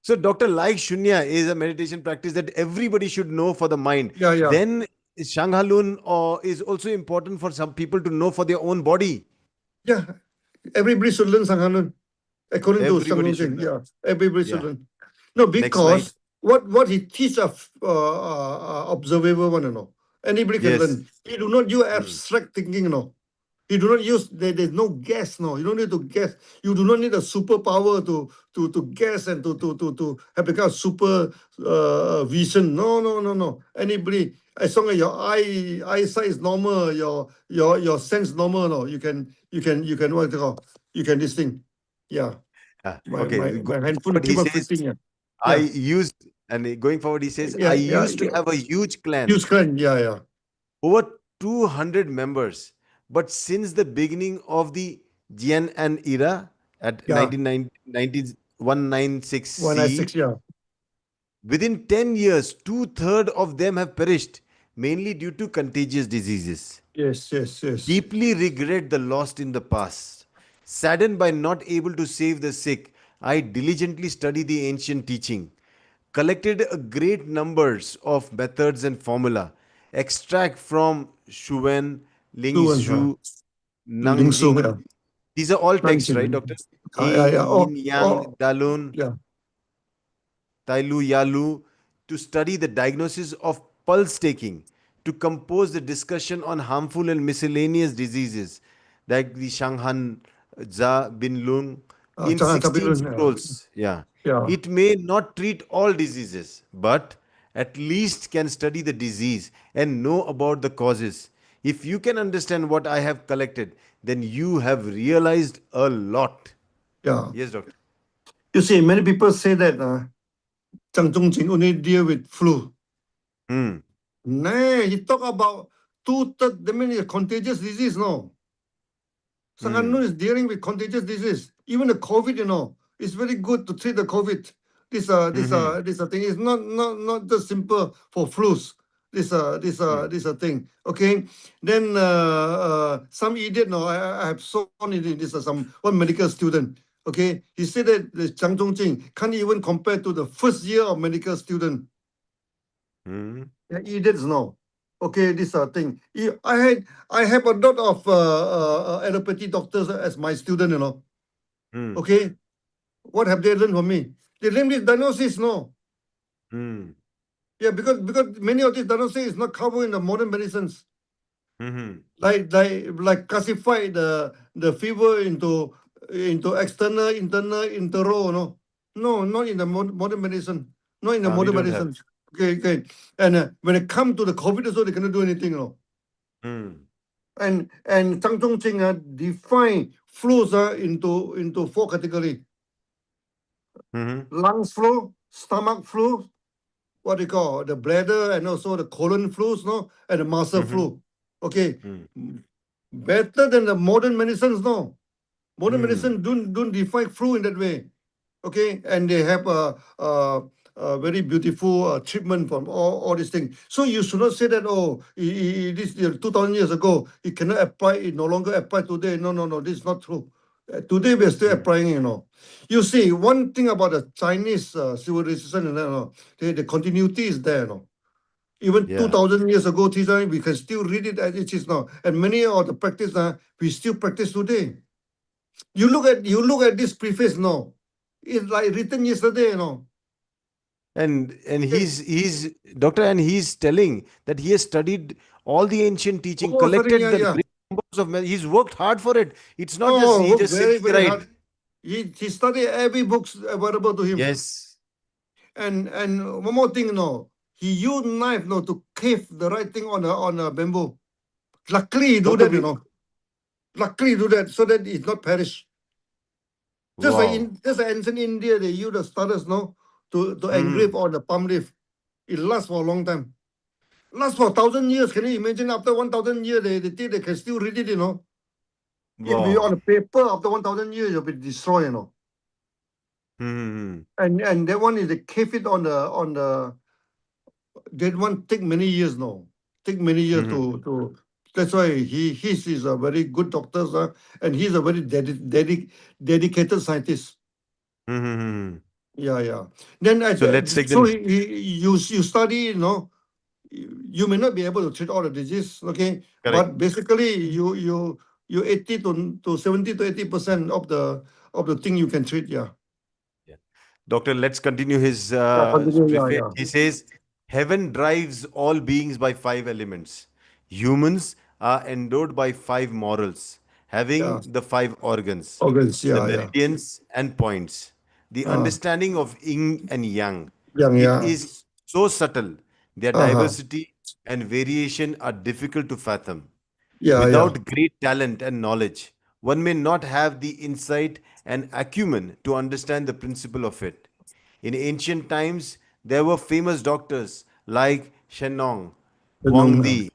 So, doctor, like Shunya is a meditation practice that everybody should know for the mind. Yeah, yeah. Then Shanghalun is also important for some people to know for their own body. Yeah. Everybody should learn Shanghalon. According to Shang Everybody should Lun. learn. Yeah. Everybody should Yeah. learn. No, Next slide. because what he teach of observable one. Anybody can Yes. learn. He do not use Mm. abstract thinking. You do not use there's no guess, no. You don't need to guess. You do not need a superpower to guess and to have become super vision. No, no, no, no. Anybody, as long as your eyesight is normal, your sense normal, no, you can what you call, you can this thing. Yeah. My Okay. my Going my handphone forward, he keep on says, flipping. Yeah. I Yeah. used, and going forward, he says, I Yeah. Yeah. used to Yeah. have a huge clan, Use clan. Yeah. Yeah. over 200 members. But since the beginning of the Jian era at Yeah. 1996 One I six. CE, Yeah. Within 10 years, two-thirds of them have perished, mainly due to contagious diseases. Yes, yes, yes. Deeply regret the lost in the past. Saddened by not able to save the sick, I diligently studied the ancient teaching, collected a great numbers of methods and formula, extract from Shuwen, Ling Two and Shu, Ling Su, Nangjing. yeah. These are all texts, right, Nanjing. Doctor? Yeah, Ying, yeah. Yin, Yang, Dalun, Yeah. Tailu Yalu, to study the diagnosis of pulse taking, to compose the discussion on harmful and miscellaneous diseases like the Shang Han Bin Lun in Changan 16 Tabilun, scrolls. Yeah. yeah. It may not treat all diseases, but at least can study the disease and know about the causes. If you can understand what I have collected, then you have realized a lot. Yeah. Yes, doctor. You see, many people say that Zhang Zhongjing only deal with flu. Hmm. Nah, he talk about two-thirds, that means a contagious disease, no? Shang Han Lun Hmm. is dealing with contagious disease. Even the COVID, it's very good to treat the COVID. Hmm. This thing is not just simple for flus. Hmm. This thing. Okay. Then some idiot, no, I have saw it in this some one medical student. Okay, he said that the Zhang Zhongjing can't even compare to the first year of medical student. Hmm. Yeah, idiots no. Okay, this thing. I have a lot of allopathy doctors as my student, Hmm. Okay, what have they learned from me? They learn this diagnosis, no. Hmm. Yeah, because many of these diagnoses is not covered in the modern medicines. Hmm. Like classify the fever into external, internal, intero, no. No, not in the modern medicine. Not in the We modern don't have. medicine. Okay, okay. And when it comes to the COVID, also they cannot do anything, Hmm. And Zhang Zhongjing define flus into four category: Hmm. lungs flu, stomach flu, what they call the bladder, and also the colon flus, no, and the muscle Hmm. flu. Okay, Hmm. better than the modern medicines, no. Modern Hmm. medicine don't define flu in that way. Okay, and they have a very beautiful treatment from all these things. So you should not say that, oh, this 2,000 years ago, it cannot apply, it no longer apply today. No, no, no, this is not true. Today we are still Hmm. applying, You see, one thing about the Chinese civilization, the continuity is there, Even Yeah. 2,000 years ago, teacher, we can still read it as it is now. And many of the practice, we still practice today. You look at this preface now. It's like written yesterday, And Okay. he's doctor, and he's telling that he has studied all the ancient teaching, Oh, sorry, collected yeah, the yeah. great numbers of he's worked hard for it. It's not just Oh, he work just very, simply very write. hard. He studied every books available to him. Yes. And one more thing, he used knife, to cave the right thing on a bamboo. Luckily, he do Doctor, that, we Luckily, he do that so that it not perish. wow. Just like ancient India, they use the stars, to engrave Hmm. on the palm leaf. It lasts for a long time. Lasts for 1,000 years. Can you imagine? After 1,000 years, they think they can still read it. It'll be on Wow. the paper after 1,000 years. It'll be destroyed. Hmm. And that one is they cave it on the that one take many years now. Take many years Hmm. to that's why his is a very good doctor, and he's a very dedicated scientist. Hmm. Yeah, yeah. Then So let's take so the you study, you may not be able to treat all the disease, okay, correct. but basically you 80 to 70 to 80% of the thing you can treat. Yeah. Yeah. Doctor, let's continue his Yeah, continue. Yeah, preface. yeah. He says, heaven drives all beings by five elements. Humans are endowed by five morals, Yeah. having the five organs, Organs. the Yeah, yeah. meridians and points, the Uh, understanding of yin and yang. yeah, It yeah. is so subtle, their Uh-huh. diversity and variation are difficult to fathom. Yeah, yeah. Without great talent and knowledge, one may not have the insight and acumen to understand the principle of it. In ancient times, there were famous doctors like Shenong, Nung, Wang Di,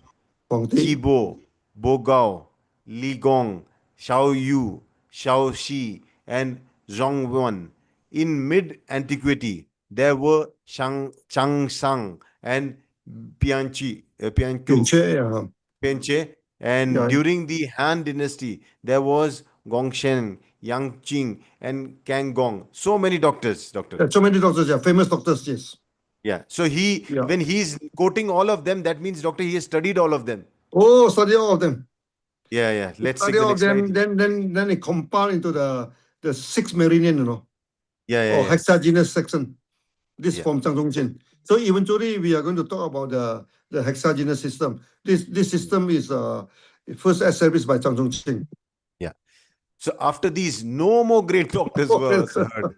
皇帝. Qibo, Bogao, Li Gong, Xiao Yu, Xiao Shi, and Zhong Wen. In mid antiquity, there were Chang Sang and Pianchu, 并且 Pianche. And yeah, during the Han Dynasty, there was Gongshen, Yang Qing, and Kang Gong. So many doctors, doctor. so many doctors, yeah, famous doctors, yes. Yeah. So he, Yeah. when he's quoting all of them, that means, doctor, he has studied all of them. Oh, study all of them. Yeah, yeah. Let's take Study the all of next slide. them, then it compile into the six meridian, Yeah, yeah, or yeah. hexagenous section. This Yeah. from Zhang Zhongqin. So eventually we are going to talk about the hexagenous system. This system is first established by Zhang Zhongqin. Yeah. So after these, no more great doctors were heard.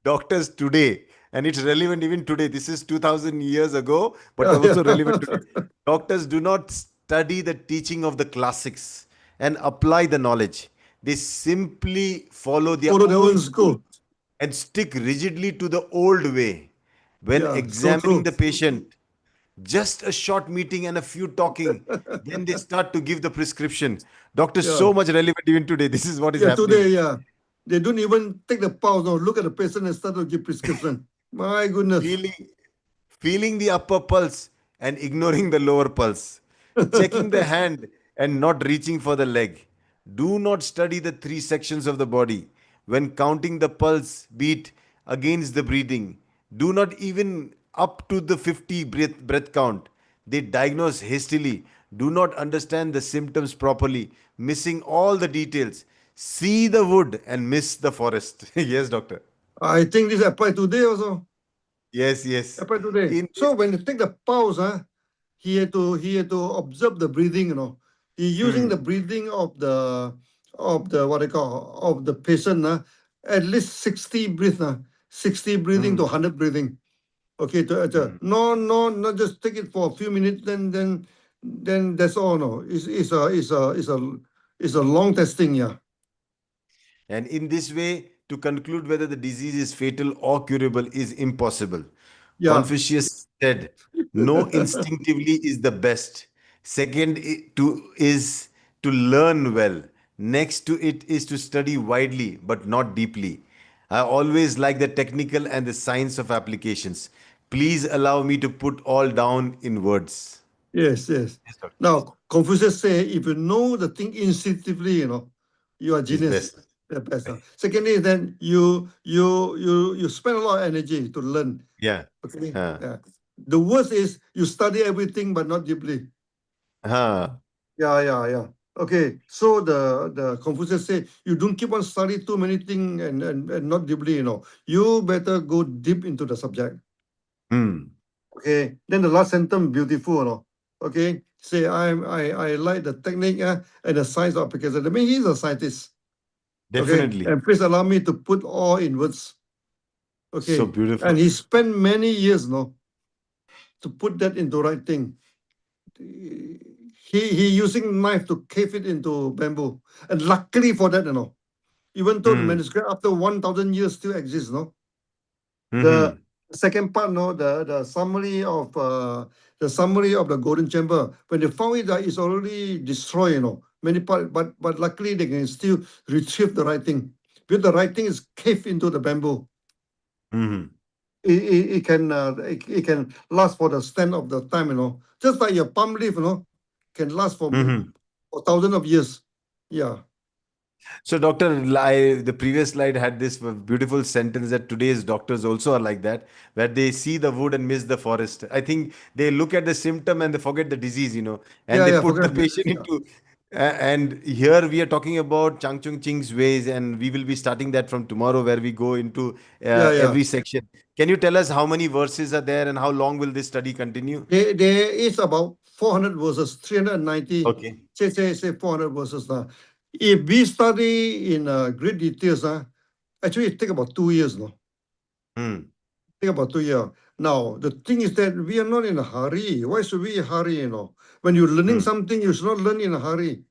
Doctors today, and it's relevant even today. This is 2000 years ago, but Yeah, also yeah. relevant today. Doctors do not study the teaching of the classics and apply the knowledge. They simply follow their Follow their own own school school. and stick rigidly to the old way. When Yeah, so examining true. the patient, just a short meeting and a few talking, then they start to give the prescription. Doctor, Yeah. so much relevant even today. This is what is Yeah, today, happening. yeah. They don't even take the pulse or look at the patient and start to give prescription. My goodness. Feeling, feeling the upper pulse and ignoring the lower pulse. Checking the hand and not reaching for the leg. Do not study the three sections of the body. When counting the pulse beat against the breathing, do not even up to the 50 breath count. They diagnose hastily, do not understand the symptoms properly, missing all the details. See the wood and miss the forest. Yes, doctor. I think this apply today also. Yes, yes. Apply today. In So when you take the pulse, he had to observe the breathing, He using the Hmm. breathing of the what they call of the patient, at least 60 breath, 60 breathing to Hmm. 100 breathing. Okay, Hmm. no, no, not just take it for a few minutes, then that's all. No, it's a long testing. Yeah, And in this way, to conclude whether the disease is fatal or curable is impossible. yeah. Confucius said, "No instinctively is the best. Second is to learn well. Next to it is to study widely but not deeply. I always like the technical and the science of applications. Please allow me to put all down in words." Yes, yes. Yes, doctor. Now, Confucius say, if you know the thing instinctively, you are Is genius. best. The best. Secondly, then you spend a lot of energy to learn. Yeah. Okay. Huh. Yeah. The worst is you study everything but not deeply. Huh. Yeah, yeah, yeah. Okay. So the Confucius say you don't keep on study too many things and not deeply. You better go deep into the subject. Hmm. Okay, then the last sentence beautiful, Okay, say I like the technique, and the science of application. I mean, he's a scientist. Okay, Definitely. and please allow me to put all in words. So Okay, beautiful. and he spent many years, to put that into writing. He using knife to cave it into bamboo, and luckily for that, even though the Hmm. manuscript after 1,000 years still exists, no. The Hmm. second part, no, the summary of the golden chamber. When they found it, it's already destroyed, many part, but luckily they can still retrieve the writing. Because the writing is caved into the bamboo. Hmm. It can last for the stand of the time, Just like your palm leaf, can last Hmm. for thousands of years. Yeah. So, Doctor, the previous slide had this beautiful sentence that today's doctors also are like that, where they see the wood and miss the forest. I think they look at the symptom and they forget the disease, and Yeah, they yeah, put the forget patient this. Yeah. into. And here we are talking about Chang Chung Ching's ways, and we will be starting that from tomorrow, where we go into Yeah, yeah. every section. Can you tell us how many verses are there and how long will this study continue? There is about 400 verses, 390. Okay. Say 400 verses now. If we study in great details, actually it take about 2 years, no? Hmm. Take about 2 years. Now, the thing is that we are not in a hurry. Why should we hurry? When you're learning Hmm. something, you should not learn in a hurry.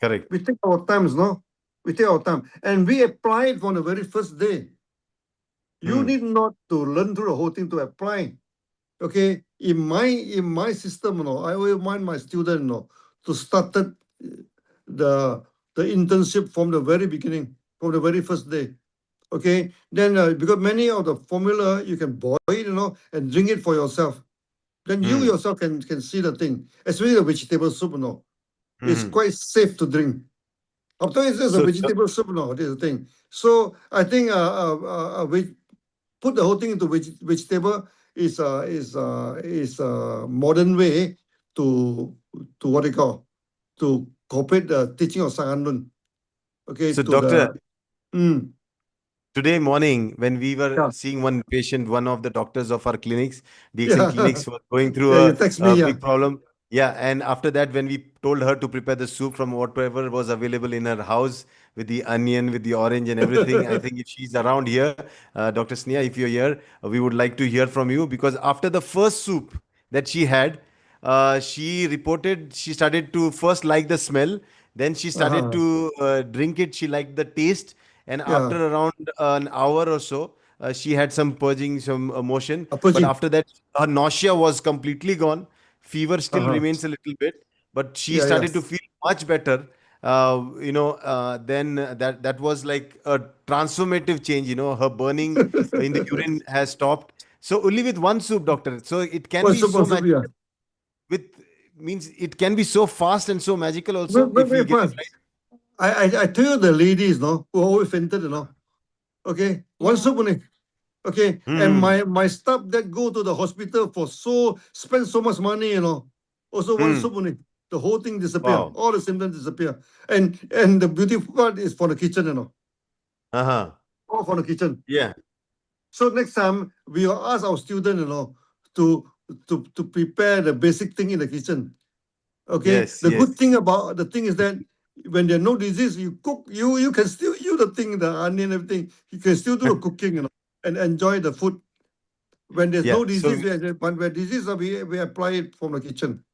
Correct. We take our times, no? We take our time. And we apply it from the very first day. You Hmm. need not to learn through the whole thing to apply. Okay, in my system, I always remind my student, to start the the internship from the very beginning, from the very first day. Okay, then because many of the formula you can boil, and drink it for yourself. Then you Hmm. yourself can see the thing, especially the vegetable soup. It's Hmm. quite safe to drink. After it's just a So, vegetable soup. This is the thing. So I think we put the whole thing into vegetable is a modern way to what they call to cooperate the teaching of Shang Han Lun. Okay, so to doctor, the mm, today morning, when we were yeah. seeing one patient, one of the doctors of our clinics, DXN Yeah. clinics, was going through Yeah, you text me, a yeah. big problem. Yeah, and after that, when we told her to prepare the soup from whatever was available in her house, with the onion, with the orange, and everything, I think if she's around here, Dr. Sneha, if you're here, we would like to hear from you, because after the first soup that she had, she reported she started to first like the smell, then she started Uh-huh. to drink it. She liked the taste, and after Yeah. around an hour or so, she had some purging, some motion. But Approaching. after that, her nausea was completely gone. Fever still Uh-huh. remains a little bit, but she Yeah, yeah. started to feel much better. Then that was like a transformative change. Her burning in the urine has stopped. So only with one soup, doctor. So it can be One so soup, yeah. magical. With means it can be so fast and so magical also Very, if we very get it fast. I tell you the ladies, who always fainted, okay, one Yeah. soup only. Okay, right. and Hmm. my staff that go to the hospital for spend so much money, also one Hmm. soup only. The whole thing disappear. Wow. All the symptoms disappear. And the beautiful part is for the kitchen, Uh-huh. all for the kitchen. Yeah. So next time we will ask our student, to to prepare the basic thing in the kitchen. Okay. Yes, The good yes. thing about the thing is that when there's no disease, you cook, you can still use the thing, the onion, everything. You can still do the cooking, and enjoy the food. When there's Yeah. no disease, but where disease, we apply it from the kitchen.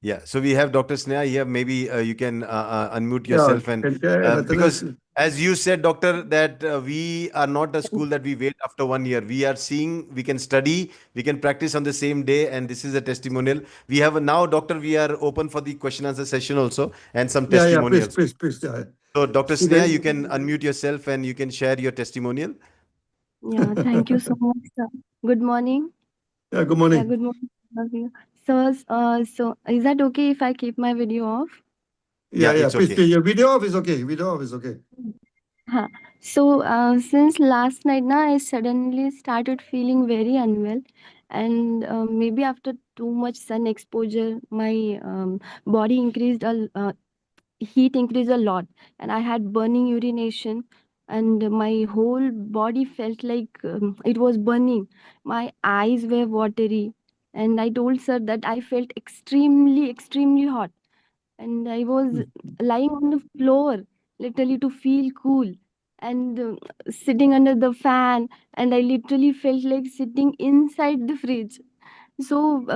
Yeah, so we have Dr. Sneha here. Maybe you can unmute Yeah, yourself, and and because as you said, doctor, that we are not a school that we wait after 1 year. We are seeing we can study, we can practice on the same day, and this is a testimonial. We have now, doctor. We are open for the question answer session also, and some yeah, yeah, please, testimonials. please, please, yeah. So, Dr. So Sneha, you then, can unmute yourself and you can share your testimonial. Yeah. Thank you so much, sir. Good morning. yeah, good Yeah, morning. good morning, all of you. So is that okay if I keep my video off? Yeah, Yeah, yeah, it's please, okay. please. Your video off is okay. Video off is okay. Huh. So since last night now, I suddenly started feeling very unwell, and maybe after too much sun exposure, my body increased heat increased a lot, and I had burning urination, and my whole body felt like it was burning. My eyes were watery, and I told sir that I felt extremely hot, and I was lying on the floor literally to feel cool, and sitting under the fan, and I literally felt like sitting inside the fridge. So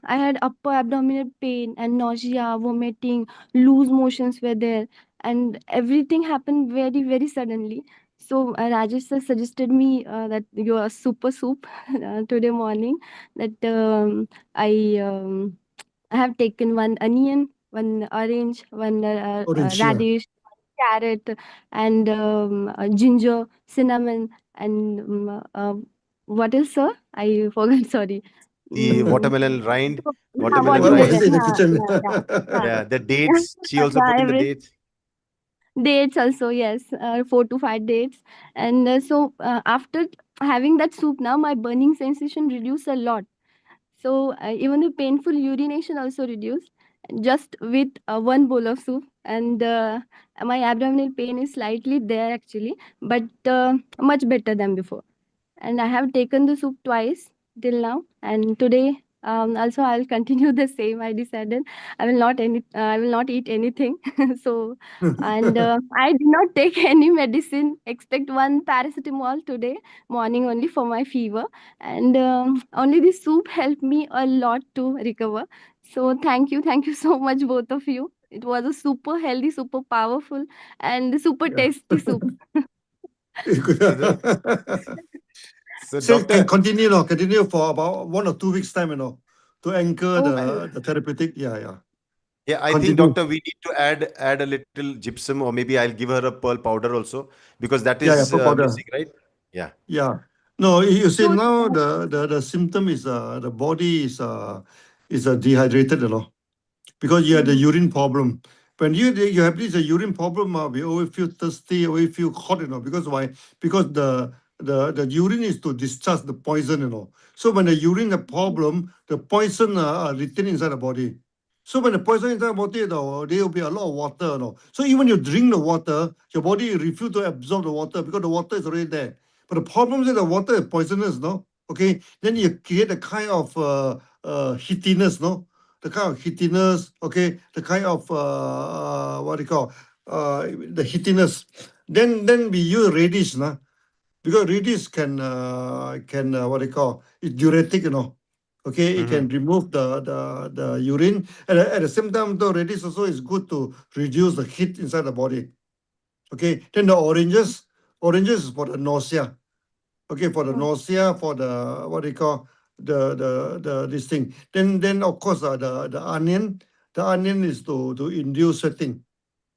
I had upper abdominal pain and nausea, vomiting, loose motions were there, and everything happened very suddenly. So Rajesh sir suggested me that your super soup today morning. That I have taken one onion, one orange, one Orange, yeah. radish, carrot, and ginger, cinnamon, and what else, sir? I forgot. Sorry. The Mm, yeah, What is watermelon. in the Yeah, kitchen? yeah, yeah, yeah. Yeah, the dates. She also Yeah, put in the every dates. dates also, yes, 4 to 5 dates, and after having that soup, now my burning sensation reduced a lot. So even the painful urination also reduced just with one bowl of soup, and my abdominal pain is slightly there actually, but much better than before. And I have taken the soup twice till now. And today, also I'll continue the same. I decided I will not eat anything. So, and I did not take any medicine except one paracetamol today morning only for my fever, and only the soup helped me a lot to recover. So thank you so much both of you. It was a super healthy, super powerful, and super Yeah. tasty soup. So, so So can doctor, continue, continue for about 1 or 2 weeks time, to anchor Okay. the therapeutic. Yeah, yeah. Yeah, I think Continue. doctor, we need to add a little gypsum, or maybe I'll give her a pearl powder also, because that Yeah, yeah, is powder. missing, right? Yeah. Yeah. No, you see So, now the symptom is the body is dehydrated, because you had a mhm, urine problem. When you have this urine problem, we always feel thirsty, always feel hot, because why? Because the urine is to discharge the poison, So when the urine a problem, the poison are retained inside the body. So when the poison inside the body, there will be a lot of water, So even you drink the water, your body refuse to absorb the water because the water is already there. But the problem is that the water is poisonous, no? Okay, then you create a kind of heatiness, no? The kind of heatiness, okay, the kind of what do you call the heatiness. Then we use radish, because radish can what do you call it's diuretic, Okay, it Hmm. can remove the urine. And at the same time, the radish also is good to reduce the heat inside the body. Okay, then the oranges is for the nausea. Okay, for the oh, nausea, for the what do you call the this thing. Then of course the onion is to induce sweating.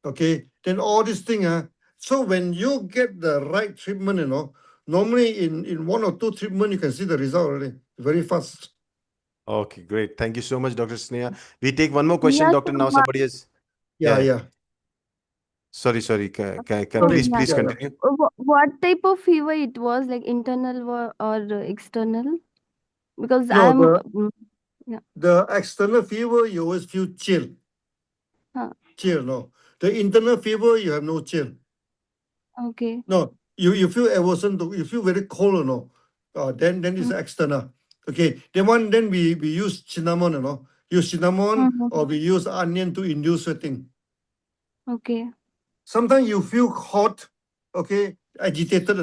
Okay, then all this thing so when you get the right treatment, normally in one or two treatment you can see the result already very fast. Okay, great. Thank you so much, Dr. Sneha. We take one more question, yeah, doctor. so Now what, somebody is. Yeah, Yeah. yeah. Sorry. so, Please, Sorry. please Yeah, yeah. continue. what type of fever it was, like internal or external? Because No, I'm, yeah, the external fever you always feel huh, chill. No, the internal fever you have no chill. okay. No, you feel aversion to, you feel very cold, then it's Mm, external. Okay, then we use cinnamon, use cinnamon mhm, or we use onion to induce sweating. okay. Sometimes you feel hot, okay, agitated,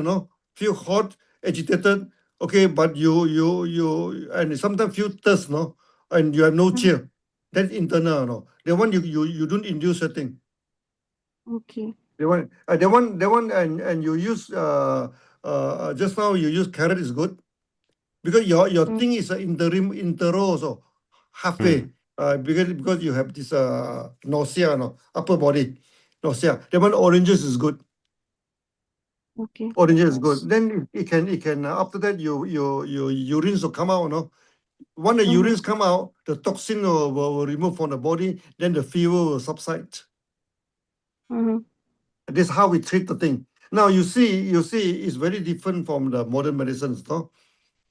feel hot, agitated, okay, but and sometimes feel thirst, and you have no Mhm, chill. That's internal, The one you don't induce sweating. okay. The one, and you use just now you use carrot is good because your Mm, thing is intero also Hmm. halfway because you have this nausea, no, upper body nausea. The one oranges is good. okay. Oranges is good. Then it can after that your urines will come out, When the Mm-hmm. urines come out, the toxin will remove from the body. Then the fever will subside. Mm-hmm. This is how we treat the thing. Now you see, it's very different from the modern medicines, no?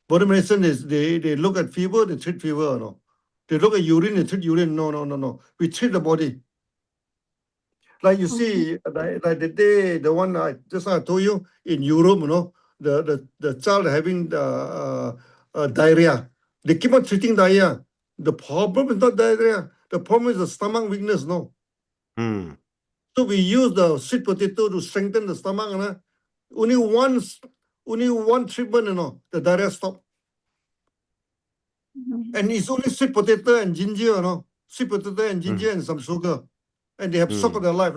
Modern medicine is they look at fever, they treat fever, no? They look at urine, they treat urine. No, no, no, no. We treat the body. Like you Okay. see, like the day, the one I just now I told you in Europe, the child having the diarrhea. They keep on treating diarrhea. The problem is not diarrhea. The problem is the stomach weakness, no? Hmm. So we use the sweet potato to strengthen the stomach. Only one treatment, the diarrhea stop. Mhm. And it's only sweet potato and ginger, sweet potato and Hmm. ginger and some sugar. And they have shock of Hmm. their life,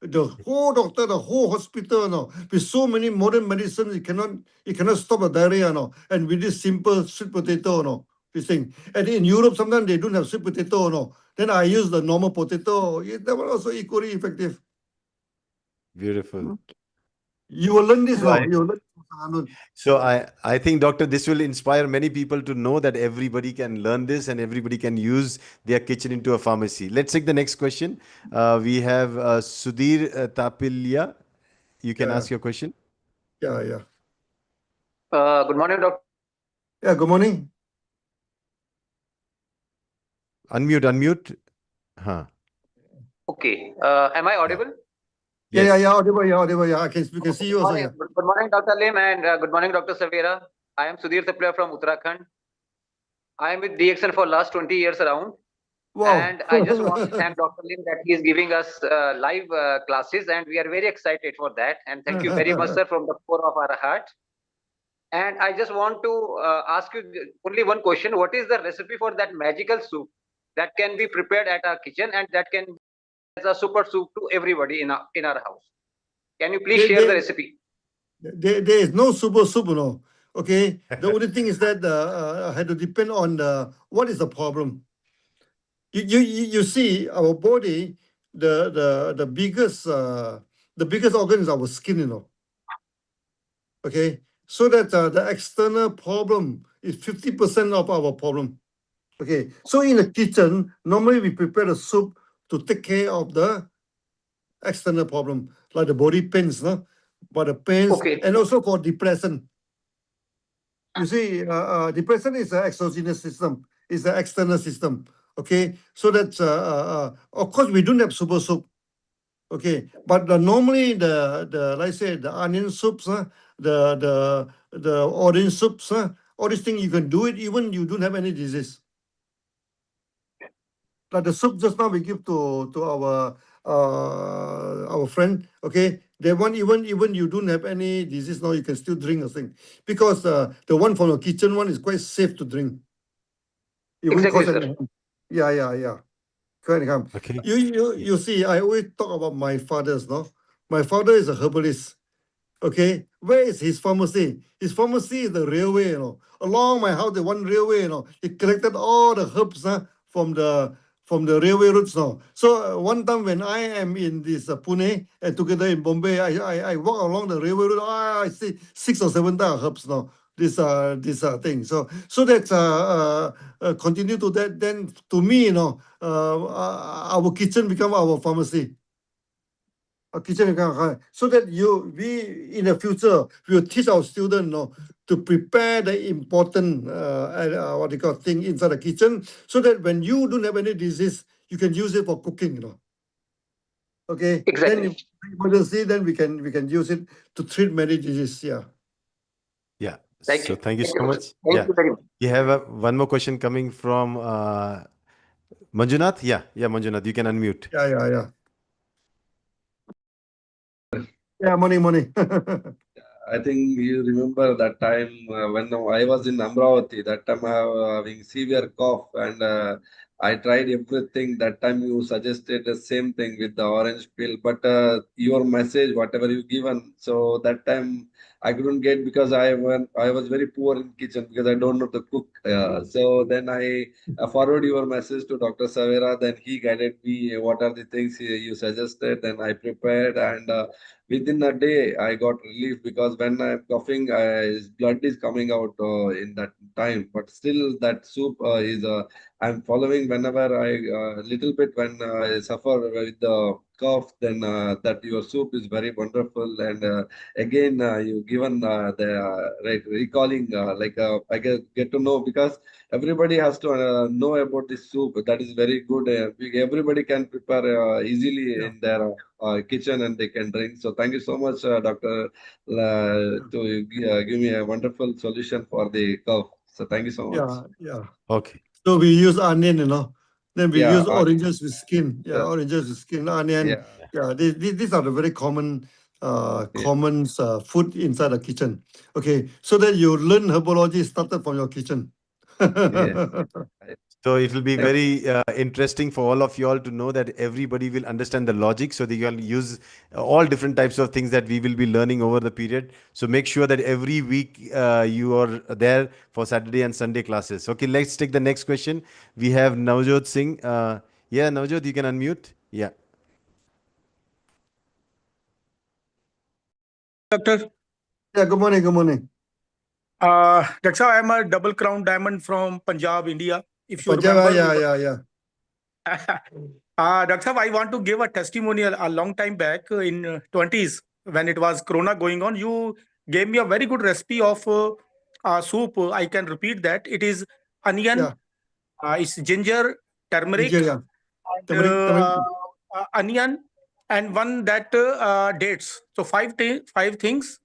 The whole doctor, the whole hospital, with so many modern medicines, it cannot stop the diarrhea, And with this simple sweet potato, this thing. And in Europe, sometimes they don't have sweet potato, Then I use the normal potato. That one also equally effective. Beautiful. Okay. You will learn this, So I, Okay. You will learn from Shang Han Lun. so I think, doctor, this will inspire many people to know that everybody can learn this and everybody can use their kitchen into a pharmacy. Let's take the next question. We have Sudhir Tapilya. You can Yeah, ask your question. yeah, yeah. Good morning, Dr. Yeah, good morning. Unmute. Huh. Okay. Am I Yeah. audible? Yeah, yeah, yeah, Yes. audible, yeah, audible, yeah. We can Okay. see you also, yeah. Good morning, Dr. Lim, and good morning, Dr. Savera. I am Sudhir Taplia from Uttarakhand. I am with DXN for last 20 years around. Wow. And I just want to thank Dr. Lim that he is giving us live classes, and we are very excited for that. And thank you very much, sir, from the core of our heart. And I just want to ask you only one question. What is the recipe for that magical soup that can be prepared at our kitchen and that can be as a super soup to everybody in our house? Can you please there, share the there, recipe? there is no super soup, Okay. The only thing is that I had to depend on what is the problem. You see our body, the biggest organ is our skin, Okay, so that the external problem is 50% of our problem. Okay, so in the kitchen, normally we prepare the soup to take care of the external problem, like the body pains, no? But the pains, Okay. and also for depression. You see, depression is an exogenous system, it's an external system. Okay, so that's of course we don't have super soup. Okay, but normally the like I say the onion soups, the orange soups, all these things you can do it even you don't have any disease. Like the soup just now we give to our friend. Okay, they want even you don't have any disease now you can still drink the thing because the one from the kitchen one is quite safe to drink. It won't Exactly, cause sir. any harm. Yeah. Quite harm. Okay. You see, I always talk about my father's. No, my father is a herbalist. Okay, where is his pharmacy? His pharmacy is the railway. Along my house, the one railway. He collected all the herbs from the railway routes. So one time when I am in this Pune and together in Bombay, I walk along the railway route. I see 6 or 7 type of herbs now. This thing. So that's continue to that. Then to me, our kitchen become our pharmacy. A kitchen account, so that we in the future we will teach our students to prepare the important what they call thing inside the kitchen, so that when you don't have any disease, you can use it for cooking. Okay, then Exactly. if emergency, then we can use it to treat many diseases. Yeah. Yeah. Thank So you. thank you Thank so you. much. Thank Yeah. you very much. You have one more question coming from Manjunath. Yeah, Manjunath, you can unmute. Yeah. Yeah, money. I think you remember that time when I was in Amravati. That time I was having severe cough, and I tried everything. That time you suggested the same thing with the orange pill, but your message, whatever you given, so that time I couldn't get because I was very poor in kitchen because I don't know to cook. So then I forward your message to Dr. Savera. Then he guided me what are the things you suggested. Then I prepared and. Within a day, I got relief because when I'm coughing, blood is coming out in that time. But still, that soup is I'm following whenever I little bit when I suffer with the cough. Then that your soup is very wonderful. And again, you given the recalling I get to know because everybody has to know about this soup. That is very good. Everybody can prepare easily Yeah. in their kitchen and they can drink. So thank you so much, Doctor, to give me a wonderful solution for the cough. So thank you so much. Yeah. Okay. So we use onion. Then we Yeah, use oranges with skin. Yeah, yes, oranges with skin, onion. yeah, Yeah, these are the very common yeah, food inside the kitchen. Okay, so that you learn herbology started from your kitchen. yes. So it will be Thank you. very interesting for all of you all to know that everybody will understand the logic. So they can use all different types of things that we will be learning over the period. So make sure that every week you are there for Saturday and Sunday classes. Okay, let's take the next question. We have Navjot Singh. Yeah, Navjot, you can unmute. Yeah. Doctor. Yeah, good morning, good morning. That's how I'm a double crown diamond from Punjab, India. If you Punjab, remember, yeah. Doctor, I want to give a testimonial a long time back in 20s when it was Corona going on. You gave me a very good recipe of soup. I can repeat that. It is onion, Yeah, it's ginger, turmeric, ginger, yeah. and Tamarind. onion, and one that dates. So five things.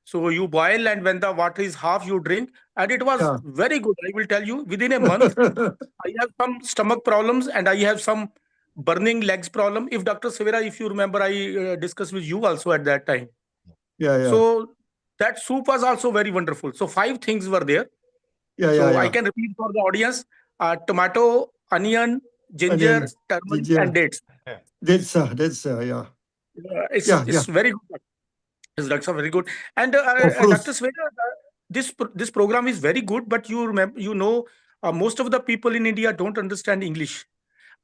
So you boil, and when the water is half, you drink. And it was Yeah. very good. I will tell you, within a month, I have some stomach problems and I have some burning legs problem. If Dr. Savera, if you remember, I discussed with you also at that time. Yeah. So that soup was also very wonderful. So five things were there. So I Yeah. can repeat for the audience: tomato, onion, ginger, Onion, turmeric, and ginger. dates. That's yeah. It's Yeah. very good. His drugs are very good. And For Dr. fruits. Sweta, this program is very good, but you remember, most of the people in India don't understand English.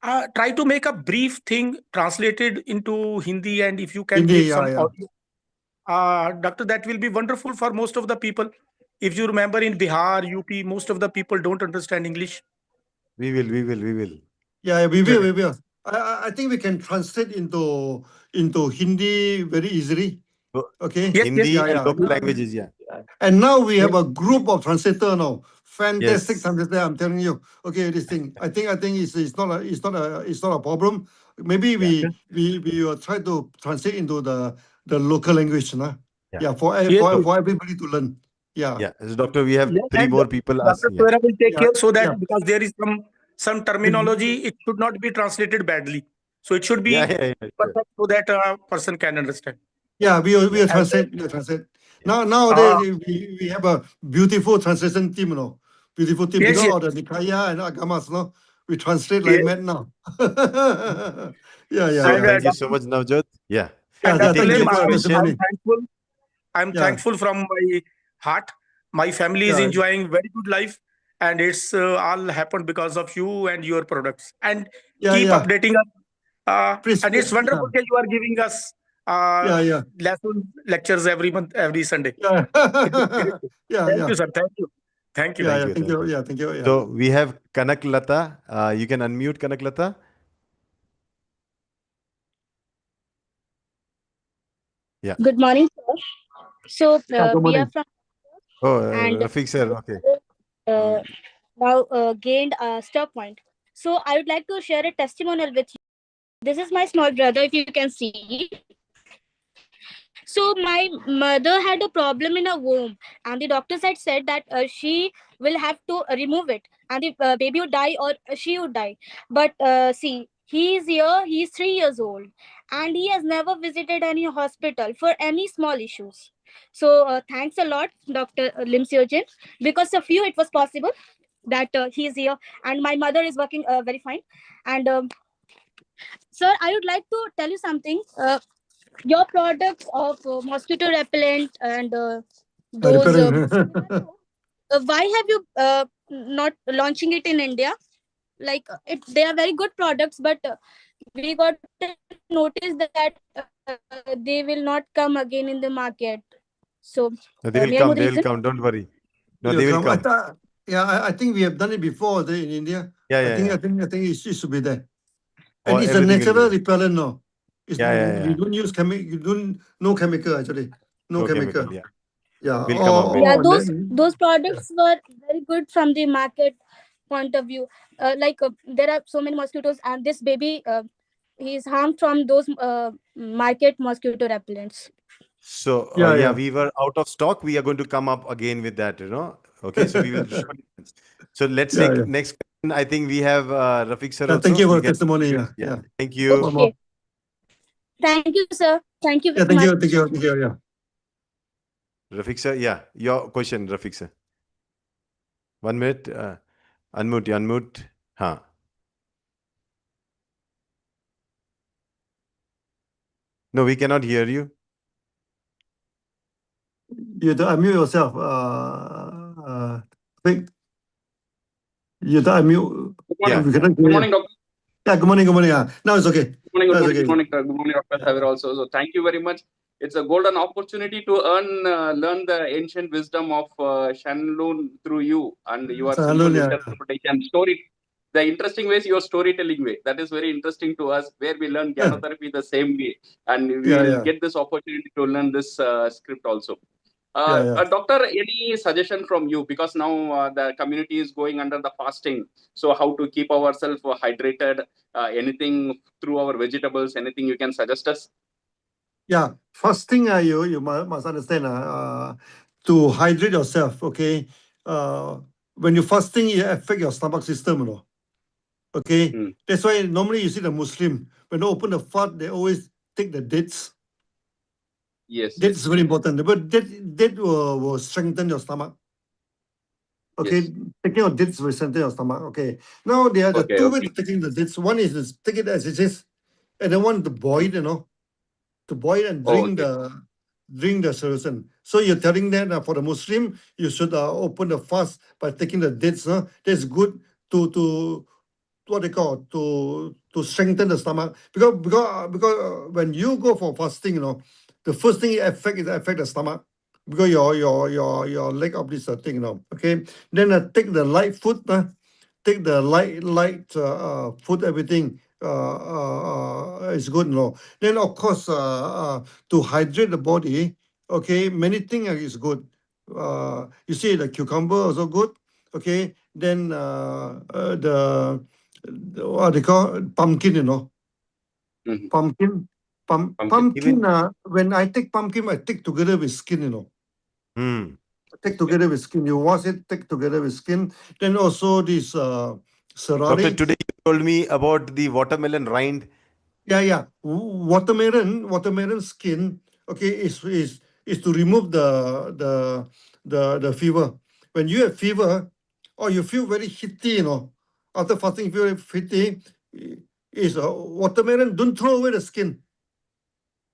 Try to make a brief thing translated into Hindi, and if you can Hindi, give yeah, some yeah. audio, doctor, that will be wonderful for most of the people. If you remember, in Bihar, UP, most of the people don't understand English. We will. Yeah, we will, Yeah. we will. I think we can translate into Hindi very easily. So, Okay. Yes, yes, Hindi Yeah, and yeah. local languages, yeah. And now we yes, have a group of translator now. Fantastic Yes. translator, I'm telling you. Okay, this thing. I think it's not a problem. Maybe Yeah. we will try to translate into the local language, nah? Yeah. Yeah, for yes, yes. for everybody to learn. Yeah. Yeah. So, doctor, we have Yes, three and more people Dr. asking. Yeah. Savera will take Yeah. care so that, Yeah. because there is some terminology, it should not be translated badly. So it should Yeah. be Yeah. Yeah. Sure. perfect so that a person can understand. Yeah, we Yeah. will And translate. We will translate. Yeah. Nowadays uh, we have a beautiful translation team, you know. Beautiful team yes, because yes, of the Nikaya and Agamas, no. We translate like yes. mad now. Yeah, yeah, So, And yeah. thank you so much, Navjot. Yeah. Yeah, We yeah. Dr. take Thank the you Lim, for next your question. I'm testimony. thankful. I'm Yeah, thankful from my heart. My family is yeah, enjoying very good life, and it's all happened because of you and your products. And yeah, keep yeah. updating us. Please, And it's yeah, wonderful that you are giving us yeah, yeah, lesson lectures every month, every Sunday. yeah. It is great. Yeah, Thank yeah, you, sir. Thank you. Thank you. yeah, Thank yeah. you. Thank Thank you. you. Yeah, thank you. Yeah. So, we have Kanak Lata. You can unmute Kanak Lata. Yeah. Good morning, sir. So Yeah, good we are morning. from Oh, and Rafiq sir. my Okay. mother now gained a stop point. So I would like to share a testimonial with you. This is my small brother, if you can see. So my mother had a problem in her womb, and the doctors had said that she will have to remove it, and the baby would die or she would die. But see, he is here. He is 3 years old, and he has never visited any hospital for any small issues. So thanks a lot, Dr. Lim, because of you it was possible that he is here, and my mother is working very fine. And sir, I would like to tell you something. Your products of mosquito repellent and those Repairing. why have you not launching it in India? Like they are very good products, but we got to notice that they will not come again in the market. So may I know the They will reason? come. They will come. Don't worry. No, You they will come. I come. thought. Yeah, I think we have done it before in India. Yeah. I Yeah. think I Yeah. think I think it should be there. And Or it's a everything will be natural there. repellent, no. It's Yeah. Yeah. we Yeah. don't use chemical. You don't no chemical actually. No No chemical. chemical. Yeah. Yeah. We'll come up with. Yeah, Oh, those yeah. products were very good from the market point of view. Like there are so many mosquitoes, and this baby he is harmed from those market mosquito repellents. So, Yeah, yeah, yeah. we were out of stock. We are going to come up again with that, you know. Okay, so we will show you. So let's Yeah, take yeah. next question. I think we have Rafiq sir Yeah, thank also. you for You the can. testimony. Yeah, Yeah. yeah. Thank you. One more. Okay, thank you, sir. Thank you Yeah, very much. thank you. Yeah. Rafiq sir, yeah. Your question, Rafiq sir. 1 minute. Unmute, unmute. Huh. No, we cannot hear you. You have to unmute yourself. Think you have to unmute. Good Yeah, morning. We yeah. cannot Good hear morning, you. Doctor. Yeah, good morning, good morning. Yeah. Now it's okay. Good morning, Now good it's morning, okay. good morning, good morning, Dr. Yeah. Savera also. So thank you very much. It's a golden opportunity to learn the ancient wisdom of Shanhalon through you and your Hello, simple yeah. interpretation story. The interesting ways your storytelling way that is very interesting to us. Where we learn Yeah, Ganotherapy the same way, and we yeah, will yeah. get this opportunity to learn this script also. Yeah, yeah. Doctor, any suggestion from you? Because now the community is going under the fasting. So how to keep ourselves hydrated? Anything through our vegetables? Anything you can suggest us? Yeah. First thing you must understand to hydrate yourself, okay? When you fasting, it affect your stomach system, you know. Okay. Hmm. That's why normally you see the Muslim, when they open the fast, they always take the dates. Yes, Dates yes, is very important. But that will strengthen your stomach. Okay, yes. taking of dates will strengthen your stomach. Okay. Now there are the Okay, two ways okay. to taking the dates. One is to take it as it is, and then one to boil, Hmm. you know, to boil and Oh, okay. drink the solution. So you're telling that for the Muslim, you should open the fast by taking the dates. No? That's good to what they call to strengthen the stomach, because when you go for fasting, the first thing it affect the stomach, because your leg of this thing, okay. Then take the light food, take the light food, everything is good, Then of course, to hydrate the body, okay, many things is good. You see the cucumber also good, okay. Then the what they call pumpkin, Mhm. pumpkin, Pumpkin. pumpkin. When I take pumpkin, I take together with skin, Hmm. Take together with skin. You wash it, take together with skin. Then also this Doctor, serrari. today you told me about the watermelon rind. Yeah. Watermelon skin. Okay, is to remove the fever. When you have fever, or you feel very heaty, after fasting, feel very heaty, is watermelon. Don't throw away the skin.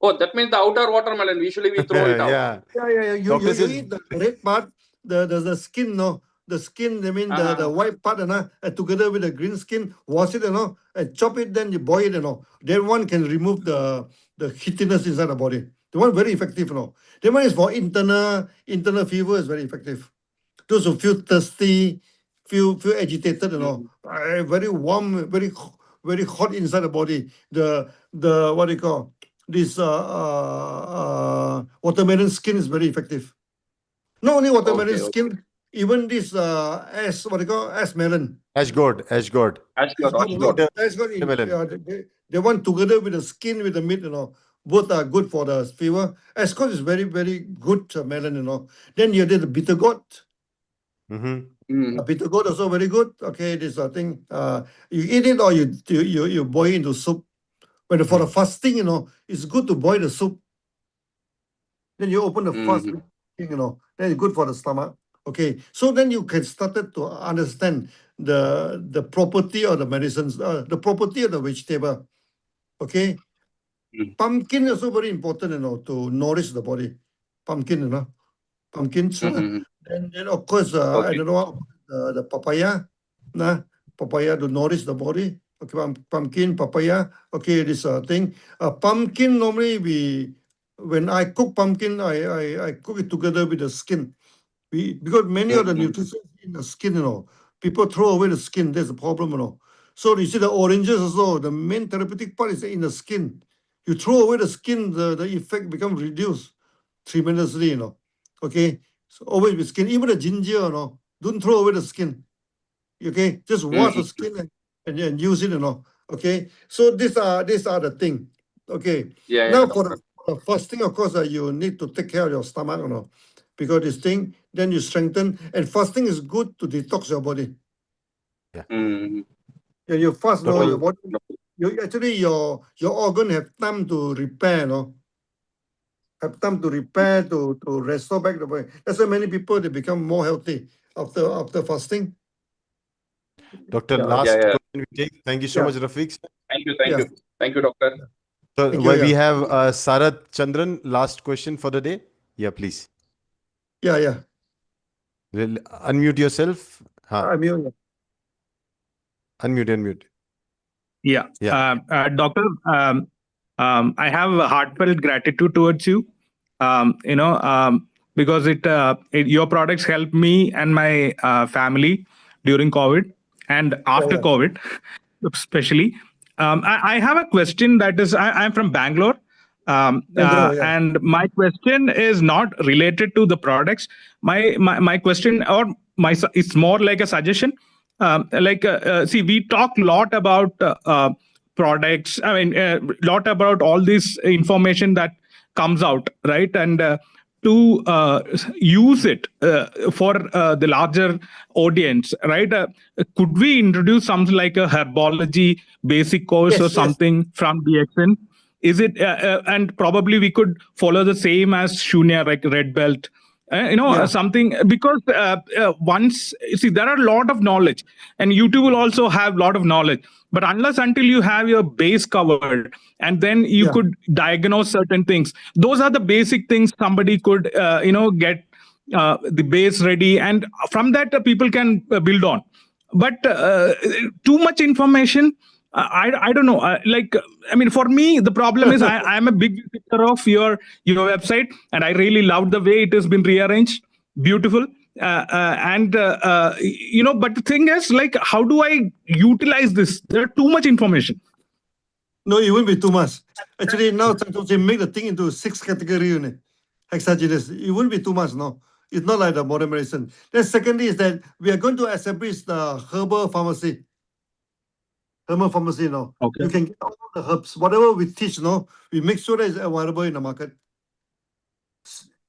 Oh, that means the outer watermelon. Usually we throw it out. Yeah. Yeah. You Doctor you says, eat the red part, the skin, no. The skin, I mean the Uh-huh. white part, and together with the green skin, wash it, and chop it, then you boil it, Then one can remove the heatiness inside the body. The one very effective, That one is for internal fever is very effective. Those who feel thirsty, feel agitated, Mhm. very warm, very hot inside the body. The what do you call this watermelon skin is very effective. Not only watermelon Okay. skin, even this as what do you call as melon. Ashgord, Ashgord. Ashgod, That's Ashgod. good. That's good. Watermelon. They want together with the skin with the meat, Both are good for the fever. Ascot is very, very good melon, Then you did the bitter gourd. Mm-hmm. Mhm. Bitter gourd also very good. Okay, this thing. You eat it or you boil into soup. But for the fasting, it's good to boil the soup. Then you open the fast, Mhm. then it's good for the stomach. Okay, so then you can start to understand the property of the medicines, the property of the vegetable. Okay, Mhm. pumpkin is also very important, to nourish the body. Pumpkin, pumpkins. Mhm. Then of course, I Okay. don't know, the papaya, papaya to nourish the body. Okay, pumpkin, papaya. Okay, this thing. Pumpkin normally when I cook pumpkin, I cook it together with the skin. Because many of the Mhm. nutrition in the skin, people throw away the skin. That's the problem, So you see the oranges also, the main therapeutic part is in the skin. You throw away the skin, the effect becomes reduced tremendously, Okay, so always with skin. Even the ginger, don't throw away the skin. Okay, just wash the Mhm. skin and use it, Okay, so these are the thing. Okay, Yeah, now for doctor. the first thing, of course, you need to take care of your stomach, because this thing, then you strengthen. And fasting is good to detox your body. Yeah. Mhm. When you fast, your Doctor, body, you actually your organ have time to repair, have time to repair, to restore back the body. That's why many people they become more healthy after fasting. Doctor, Yeah, Yeah, last yeah. question we take. Thank you so yeah, much, Rafiq. Thank you, thank yeah. you, thank you, doctor. So Thank you. we Yeah, have Sarath Chandran, last question for the day. Yeah, please. yeah. Unmute yourself. I mean, Unmute. Yeah. Yeah. Doctor, I have a heartfelt gratitude towards you. You know, because your products helped me and my family during COVID and yeah, after yeah. COVID, especially. I have a question that is, I'm from Bangalore. Bangalore, yeah. And my question is not related to the products. My question, or it's more like a suggestion. See, we talk a lot about products. I mean, lot about all this information that comes out, right? And to use it for the larger audience, right? Could we introduce something like a herbology basic course or Yes. something from DXN? Is it and probably we could follow the same as Shunya, like red belt, Yeah. something, because once see, there are a lot of knowledge, and YouTube will also have a lot of knowledge, but unless until you have your base covered, and then you Yeah. could diagnose certain things, those are the basic things somebody could get the base ready, and from that people can build on. but too much information. I don't know. I mean, for me, the problem is I am a big visitor of your website, and I really loved the way it has been rearranged. Beautiful. And but the thing is, like, how do I utilize this? There are too much information. No, it won't be too much. Actually, now they make the thing into 6 category unit. Hexagenous. It won't be too much, no. It's not like the modern medicine. Then secondly is that we are going to establish the herbal pharmacy. Herbal pharmacy, no. Okay. You can get all the herbs. Whatever we teach, no, we make sure that it's available in the market.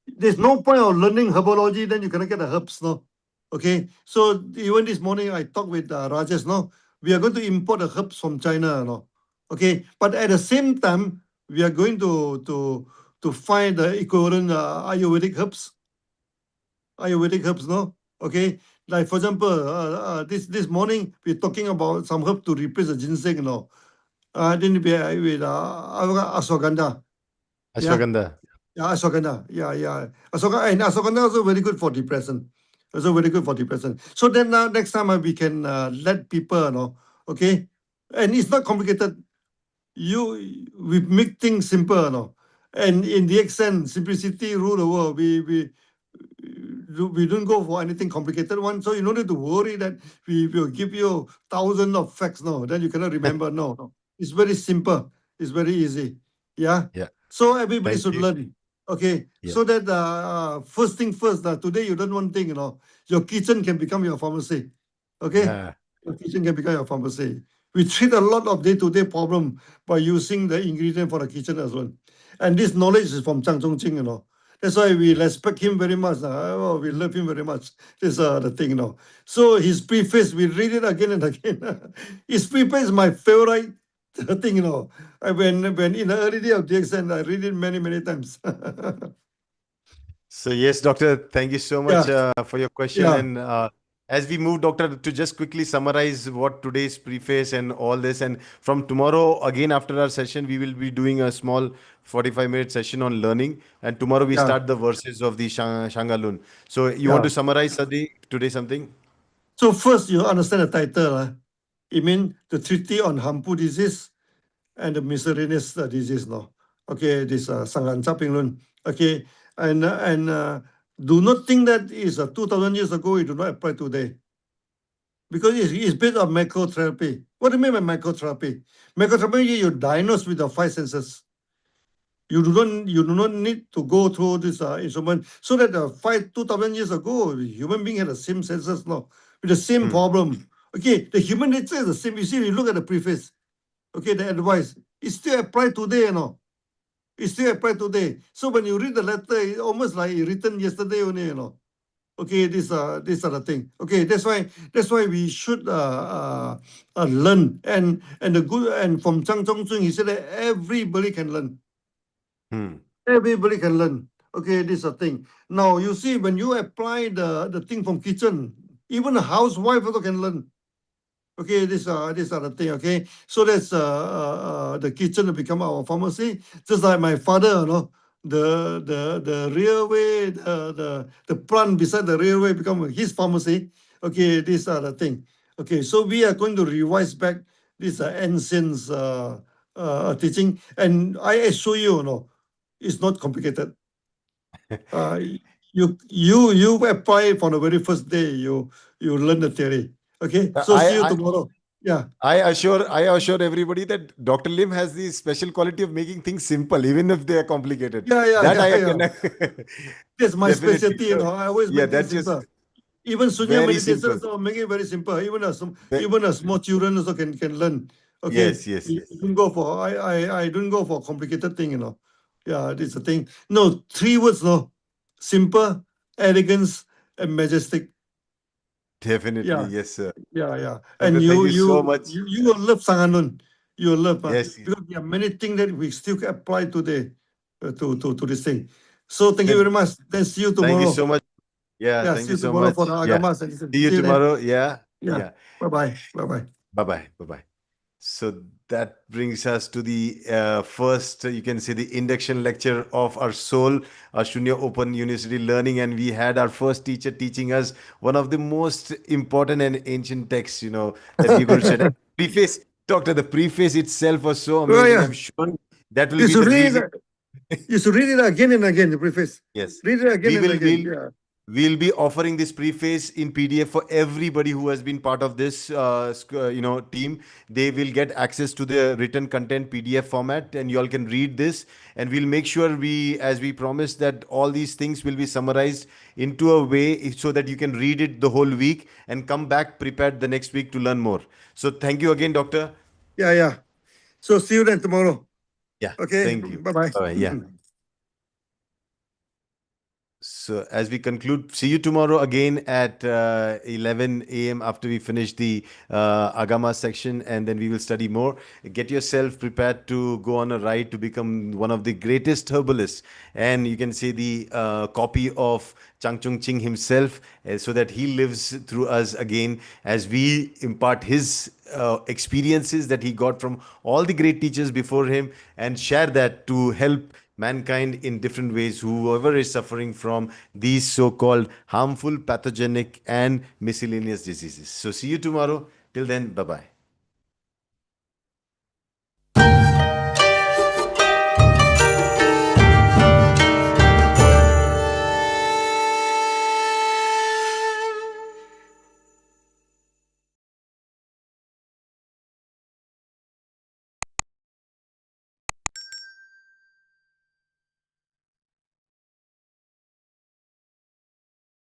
There's no point of learning herbology, then you cannot get the herbs, no. Okay. So even this morning I talked with Rajesh, no. We are going to import the herbs from China, no. Okay. But at the same time, we are going to find the equivalent Ayurvedic herbs. Ayurvedic herbs, no? Okay. Like for example, this morning we're talking about some herb to replace the ginseng, no. Then we with ashwagandha. Yeah. Ashwagandha. Yeah, ashwagandha. Yeah. Ashwagandha also very good for depression. Also very good for depression. So then next time we can let people know. Okay. And it's not complicated. We make things simple, no. And in the extent simplicity rule the world, we don't go for anything complicated one. So you don't need to worry that we will give you thousands of facts, no. Then you cannot remember. No. It's very simple. It's very easy. Yeah. Yeah. So everybody Thank should you. learn. Okay. Yeah. So that first thing first, today you learn one thing, your kitchen can become your pharmacy. Okay. Yeah. Your kitchen can become your pharmacy. We treat a lot of day-to-day problem by using the ingredient for the kitchen as well. And this knowledge is from Zhang Zhongqing, That's why we respect him very much. We love him very much. This is the thing, So his preface, we read it again and again. His preface is my favorite thing, When in the early day of DXN, I read it many, many times. So yes, doctor, thank you so much for your question. Yeah. And as we move, doctor, to just quickly summarize what today's preface and all this, and from tomorrow, again after our session, we will be doing a small 45-minute session on learning, and tomorrow we Yeah. start the verses of the Shanghalon. So you want to summarize today something? So first, you understand the title. It means the treaty on harmful disease and the miscellaneous disease, Okay, this Shang Han Lun. Okay, and do not think that is 2,000 years ago. It do not apply today, because it's based on microtherapy. What do you mean by microtherapy? Microtherapy, you diagnose with the 5 senses. You do not need to go through this instrument. So that 2,000 years ago, human being had the same senses, with the same problem. Okay, the human nature is the same. You see, you look at the preface. Okay, the advice, it still applies today, It still applies today. So when you read the letter, it's almost like written yesterday only, Okay, these are the thing. Okay, that's why we should learn. And the good, and from Zhang Zhongzun, he said that everybody can learn. Everybody can learn. Okay, this is a thing. Now you see, when you apply the thing from kitchen, even a housewife also can learn. Okay, these are the thing. Okay, so that's the kitchen to become our pharmacy. Just like my father, the railway, the plant beside the railway become his pharmacy. Okay, these are the thing. Okay, so we are going to revise back this ancient teaching, and I assure you, it's not complicated. You apply for the very first day. You learn the theory. Okay, so see you tomorrow. Yeah. I assure everybody that Dr. Lim has the special quality of making things simple, even if they are complicated. Yeah. That's my Definitely. specialty. I always make things simple. Even Sunya meditation also make it very simple. Even a small children also can learn. Okay. Yes. Don't go for I don't go for complicated thing. Yeah, this is the thing. No, 3 words. Simple, elegance, and majestic. Definitely, yes, sir. Yeah. And And thank you so much. you will love Shang Han Lun. You will love Yes. because there are many things that we still apply today to this thing. So thank you very much. Then see you tomorrow. Thank you so much. Yeah, thank see you you so tomorrow much. for the Agama session. See you then. tomorrow. Yeah. Bye-bye. Bye-bye. So that brings us to the first, you can say, the induction lecture of our soul, our Shunya Open University Learning. And we had our first teacher teaching us one of the most important and ancient texts, that we're going to study. Preface, Doctor, the preface itself was so Oh, amazing. yeah. I'm sure that will You be should the read reason. it. You should read it again and again, the preface. Yes. Read it again We and will again. we'll Yeah. we'll be offering this preface in PDF for everybody who has been part of this team. They will get access to the written content PDF format, and you all can read this. And we'll make sure we, as we promised, that all these things will be summarized into a way so that you can read it the whole week and come back prepared the next week to learn more. So thank you again, Doctor. Yeah, yeah. So see you then tomorrow. Yeah. Okay. Thank you. Bye-bye. Bye. Yeah. So, as we conclude, see you tomorrow again at 11 a.m. after we finish the Agama section, and then we will study more. Get yourself prepared to go on a ride to become one of the greatest herbalists. And you can say the copy of Chang Chung Ching himself, so that he lives through us again as we impart his experiences that he got from all the great teachers before him and share that to help mankind in different ways, whoever is suffering from these so-called harmful, pathogenic, and miscellaneous diseases. So see you tomorrow. Till then, bye-bye.